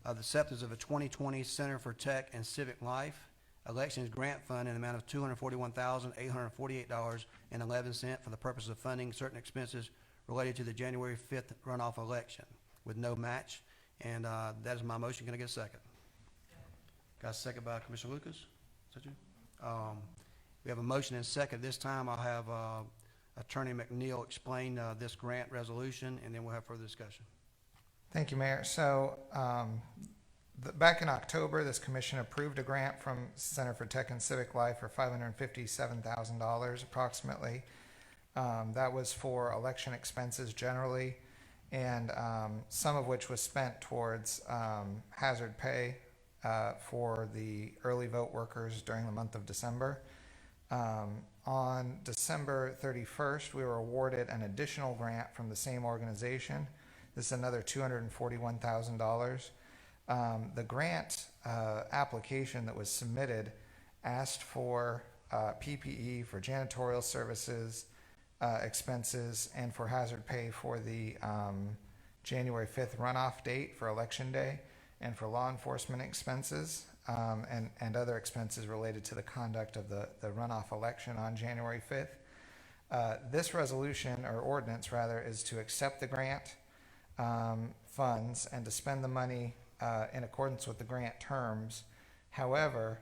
of the acceptance of a 2020 Center for Tech and Civic Life Elections Grant Fund in the amount of $241,848.11 for the purpose of funding certain expenses related to the January 5th runoff election with no match. And that is my motion. Can I get a second? Got a second by Commissioner Lucas? Is that you? We have a motion and a second. This time I'll have Attorney McNeil explain this grant resolution, and then we'll have further discussion. Thank you, Mayor. So back in October, this commission approved a grant from Center for Tech and Civic Life for $557,000 approximately. That was for election expenses generally, and some of which was spent towards hazard pay for the early vote workers during the month of December. On December 31st, we were awarded an additional grant from the same organization. This is another $241,000. The grant application that was submitted asked for PPE for janitorial services, expenses, and for hazard pay for the January 5th runoff date for Election Day, and for law enforcement expenses, and other expenses related to the conduct of the runoff election on January 5th. This resolution, or ordinance rather, is to accept the grant funds and to spend the money in accordance with the grant terms. However,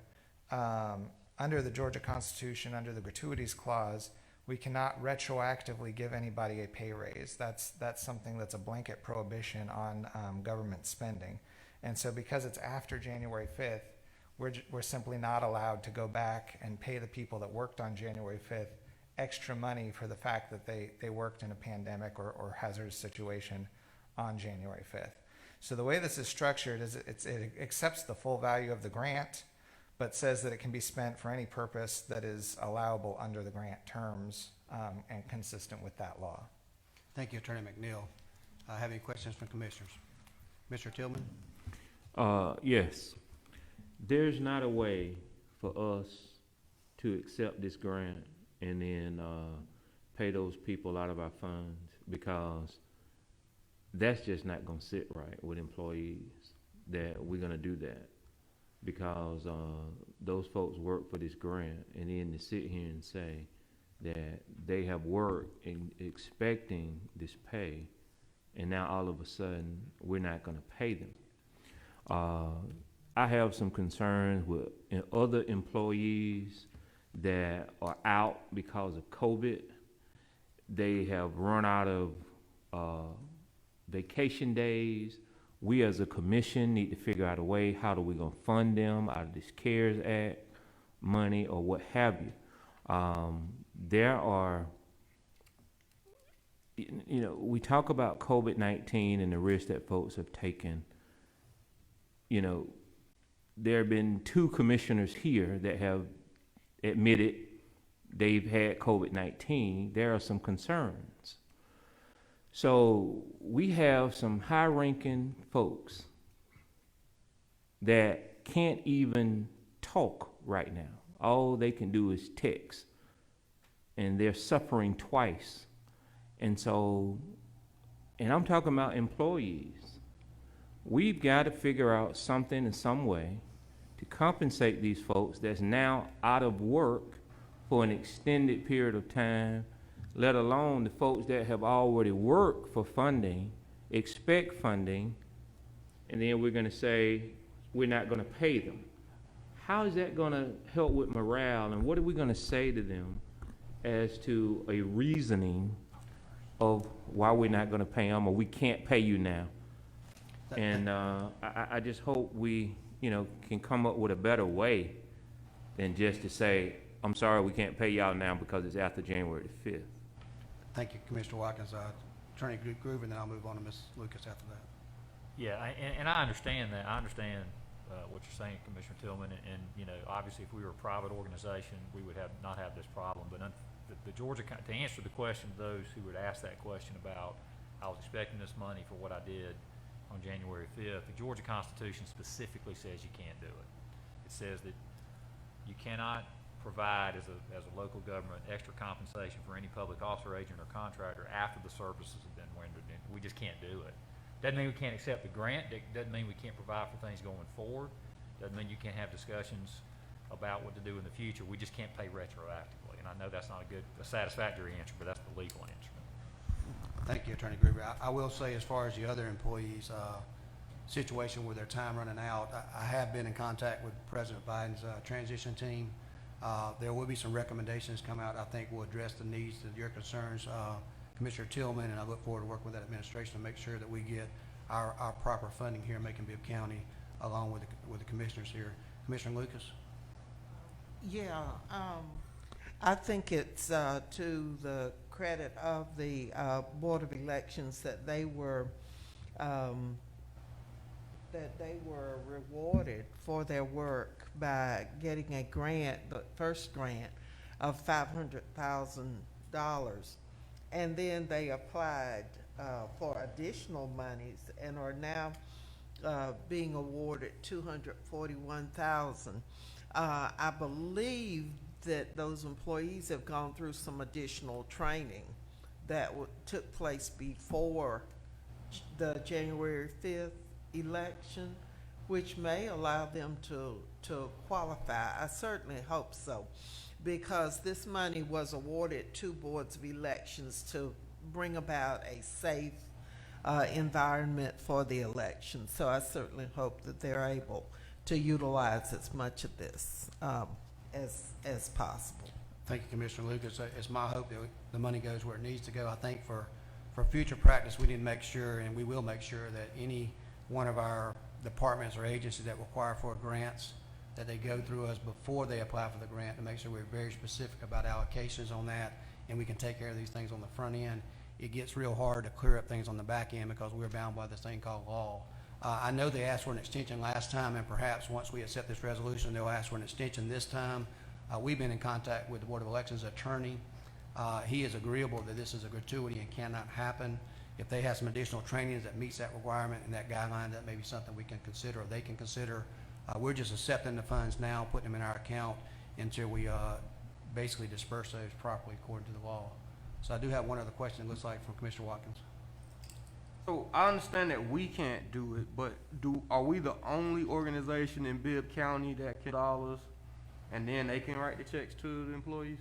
under the Georgia Constitution, under the gratuities clause, we cannot retroactively give anybody a pay raise. That's something that's a blanket prohibition on government spending. And so because it's after January 5th, we're simply not allowed to go back and pay the people that worked on January 5th extra money for the fact that they worked in a pandemic or hazardous situation on January 5th. So the way this is structured is it accepts the full value of the grant, but says that it can be spent for any purpose that is allowable under the grant terms and consistent with that law. Thank you, Attorney McNeil. Have any questions from commissioners? Mr. Tillman? Yes. There's not a way for us to accept this grant and then pay those people out of our funds, because that's just not going to sit right with employees, that we're going to do that, because those folks work for this grant, and then to sit here and say that they have worked and expecting this pay, and now all of a sudden we're not going to pay them. I have some concerns with other employees that are out because of COVID. They have run out of vacation days. We as a commission need to figure out a way, how do we gonna fund them out of this CARES Act money or what have you. There are, you know, we talk about COVID-19 and the risks that folks have taken. You know, there have been 2 commissioners here that have admitted they've had COVID-19. There are some concerns. So we have some high-ranking folks that can't even talk right now. All they can do is text, and they're suffering twice. And so, and I'm talking about employees. We've got to figure out something in some way to compensate these folks that's now out of work for an extended period of time, let alone the folks that have already worked for funding, expect funding, and then we're going to say we're not going to pay them. How is that going to help with morale, and what are we going to say to them as to a reasoning of why we're not going to pay them, or we can't pay you now? And I just hope we, you know, can come up with a better way than just to say, I'm sorry, we can't pay y'all now because it's after January the 5th. Thank you, Commissioner Watkins. Attorney Groover, and then I'll move on to Ms. Lucas after that. Yeah, and I understand that. I understand what you're saying, Commissioner Tillman, and you know, obviously, if we were a private organization, we would not have this problem. But the Georgia, to answer the question of those who would ask that question about, I was expecting this money for what I did on January 5th, the Georgia Constitution specifically says you can't do it. It says that you cannot provide as a local government extra compensation for any public officer, agent, or contractor after the services have been rendered. And we just can't do it. Doesn't mean we can't accept the grant. Doesn't mean we can't provide for things going forward. Doesn't mean you can't have discussions about what to do in the future. We just can't pay retroactively. And I know that's not a satisfactory answer, but that's the legal answer. Thank you, Attorney Groover. I will say, as far as the other employees' situation with their time running out, I have been in contact with President Biden's transition team. There will be some recommendations come out. I think will address the needs of your concerns, Commissioner Tillman, and I look forward to working with that administration to make sure that we get our proper funding here in Macon-Bibb County, along with the commissioners here. Commissioner Lucas? Yeah, I think it's to the credit of the Board of Elections that they that they were rewarded for their work by getting a grant, the first grant of $500,000. And then they applied for additional monies and are now being awarded $241,000. I believe that those employees have gone through some additional training that took place before the January 5th election, which may allow them to qualify. I certainly hope so, because this money was awarded to boards of elections to bring about a safe environment for the election. So I certainly hope that they're able to utilize as much of this as possible. Thank you, Commissioner Lucas. It's my hope that the money goes where it needs to go. I think for future practice, we need to make sure, and we will make sure, that any one of our departments or agencies that require for grants, that they go through us before they apply for the grant, to make sure we're very specific about allocations on that, and we can take care of these things on the front end. It gets real hard to clear up things on the back end because we're bound by this thing called law. I know they asked for an extension last time, and perhaps once we accept this resolution, they'll ask for an extension this time. We've been in contact with the Board of Elections attorney. He is agreeable that this is a gratuity and cannot happen. If they have some additional trainings that meets that requirement and that guideline, that may be something we can consider, or they can consider. We're just accepting the funds now, putting them in our account until we basically disperse those properly according to the law. So I do have one other question, it looks like, from Commissioner Watkins. So I understand that we can't do it, but are we the only organization in Bibb County that can dollars, and then they can write the checks to the employees?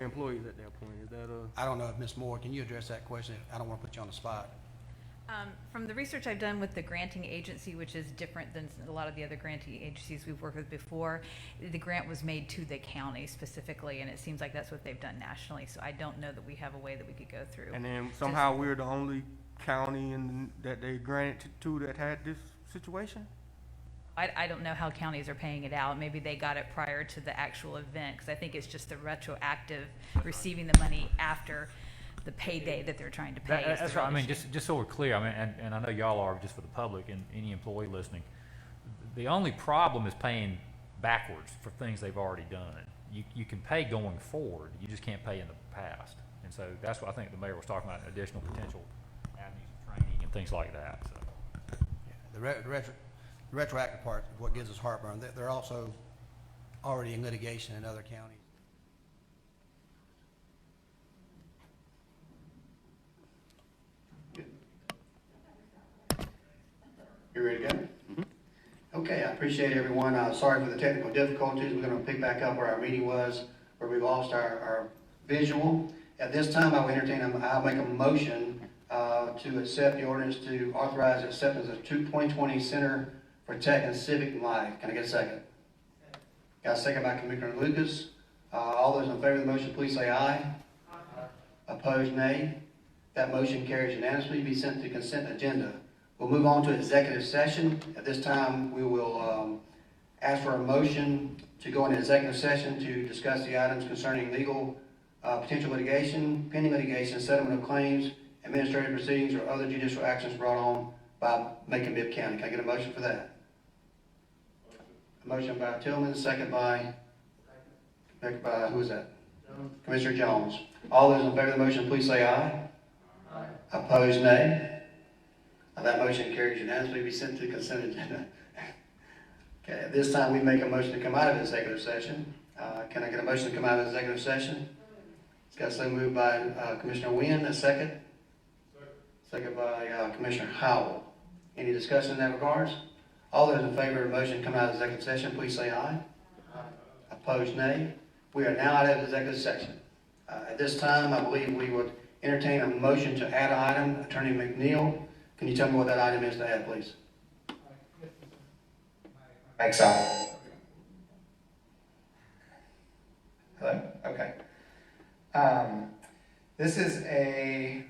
Employees at that point, is that I don't know if Ms. Moore, can you address that question? I don't want to put you on the spot. From the research I've done with the granting agency, which is different than a lot of the other granting agencies we've worked with before, the grant was made to the county specifically, and it seems like that's what they've done nationally. So I don't know that we have a way that we could go through. And then somehow we're the only county that they granted to that had this situation? I don't know how counties are paying it out. Maybe they got it prior to the actual event, because I think it's just the retroactive receiving the money after the payday that they're trying to pay. That's right. I mean, just so we're clear, I mean, and I know y'all are, just for the public and any employee listening, the only problem is paying backwards for things they've already done. You can pay going forward, you just can't pay in the past. And so that's what I think the mayor was talking about, additional potential avenues of training and things like that. So. Yeah, the retroactive part is what gives us heartburn. They're also already in litigation in other counties. You ready to go? Mm-hmm. Okay, I appreciate everyone. Sorry for the technical difficulties. We're going to pick back up where our meeting was, where we lost our visual. At this time, I'll make a motion to accept the ordinance to authorize acceptance of 2020 Center for Tech and Civic Life. Can I get a second? Got a second by Commissioner Lucas. All those in favor of the motion, please say aye. Aye. Opposed, nay. That motion carries unanimously. Be sent to consent agenda. We'll move on to executive session. At this time, we will ask for a motion to go into executive session to discuss the items concerning legal, potential litigation, pending litigation, settlement of claims, administrative proceedings, or other judicial actions brought on by Macon-Bibb County. Can I get a motion for that? A motion by Tillman, second by who is that? Jones. Commissioner Jones. All those in favor of the motion, please say aye. Aye. Opposed, nay. That motion carries unanimously. Be sent to consent agenda. Okay, at this time, we make a motion to come out of executive session. Can I get a motion to come out of executive session? It's got so moved by Commissioner Wynn. A second? Second by Commissioner Howell. Any discussion in that regards? All those in favor of the motion to come out of executive session, please say aye. Aye. Opposed, nay. We are now out of executive session. At this time, I believe we would entertain a motion to add an item. Attorney McNeil, can you tell me what that item is to add, please? Thanks, Al. Hello? Okay. This is a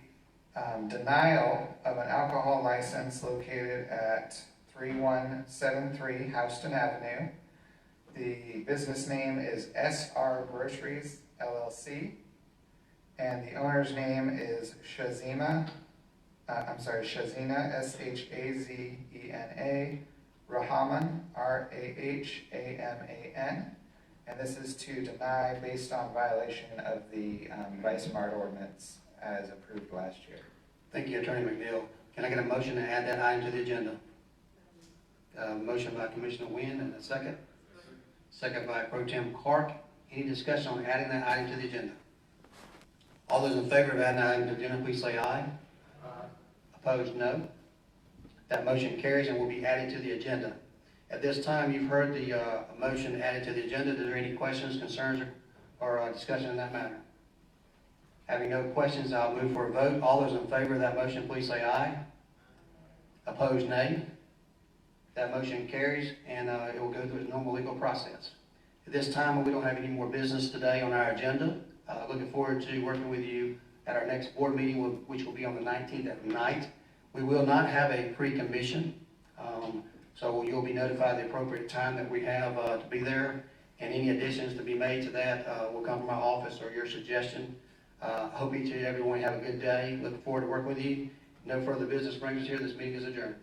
denial of an alcohol license located at 3173 Houston Avenue. The business name is SR Groceries, LLC, and the owner's name is Shazima Shazena, Shazena, Rahaman, Rahaman. And this is to deny based on violation of the Vice Mart ordinance as approved last year. Thank you, Attorney McNeil. Can I get a motion to add that item to the agenda? Motion by Commissioner Wynn and a second. Second by Pro Tem Clark. Any discussion on adding that item to the agenda? All those in favor of adding that item to the agenda, please say aye. Opposed, no. That motion carries and will be added to the agenda. At this time, you've heard the motion added to the agenda. Are there any questions, concerns, or discussion on that matter? Having no questions, I'll move for a vote. All those in favor of that motion, please say aye. Opposed, nay. That motion carries, and it will go through its normal legal process. At this time, we don't have any more business today on our agenda. Looking forward to working with you at our next board meeting, which will be on the 19th at night. We will not have a pre-commission, so you'll be notified the appropriate time that we have to be there, and any additions to be made to that will come from my office or your suggestion. Hope each and everyone have a good day. Looking forward to working with you. No further business brings us here. This meeting is adjourned.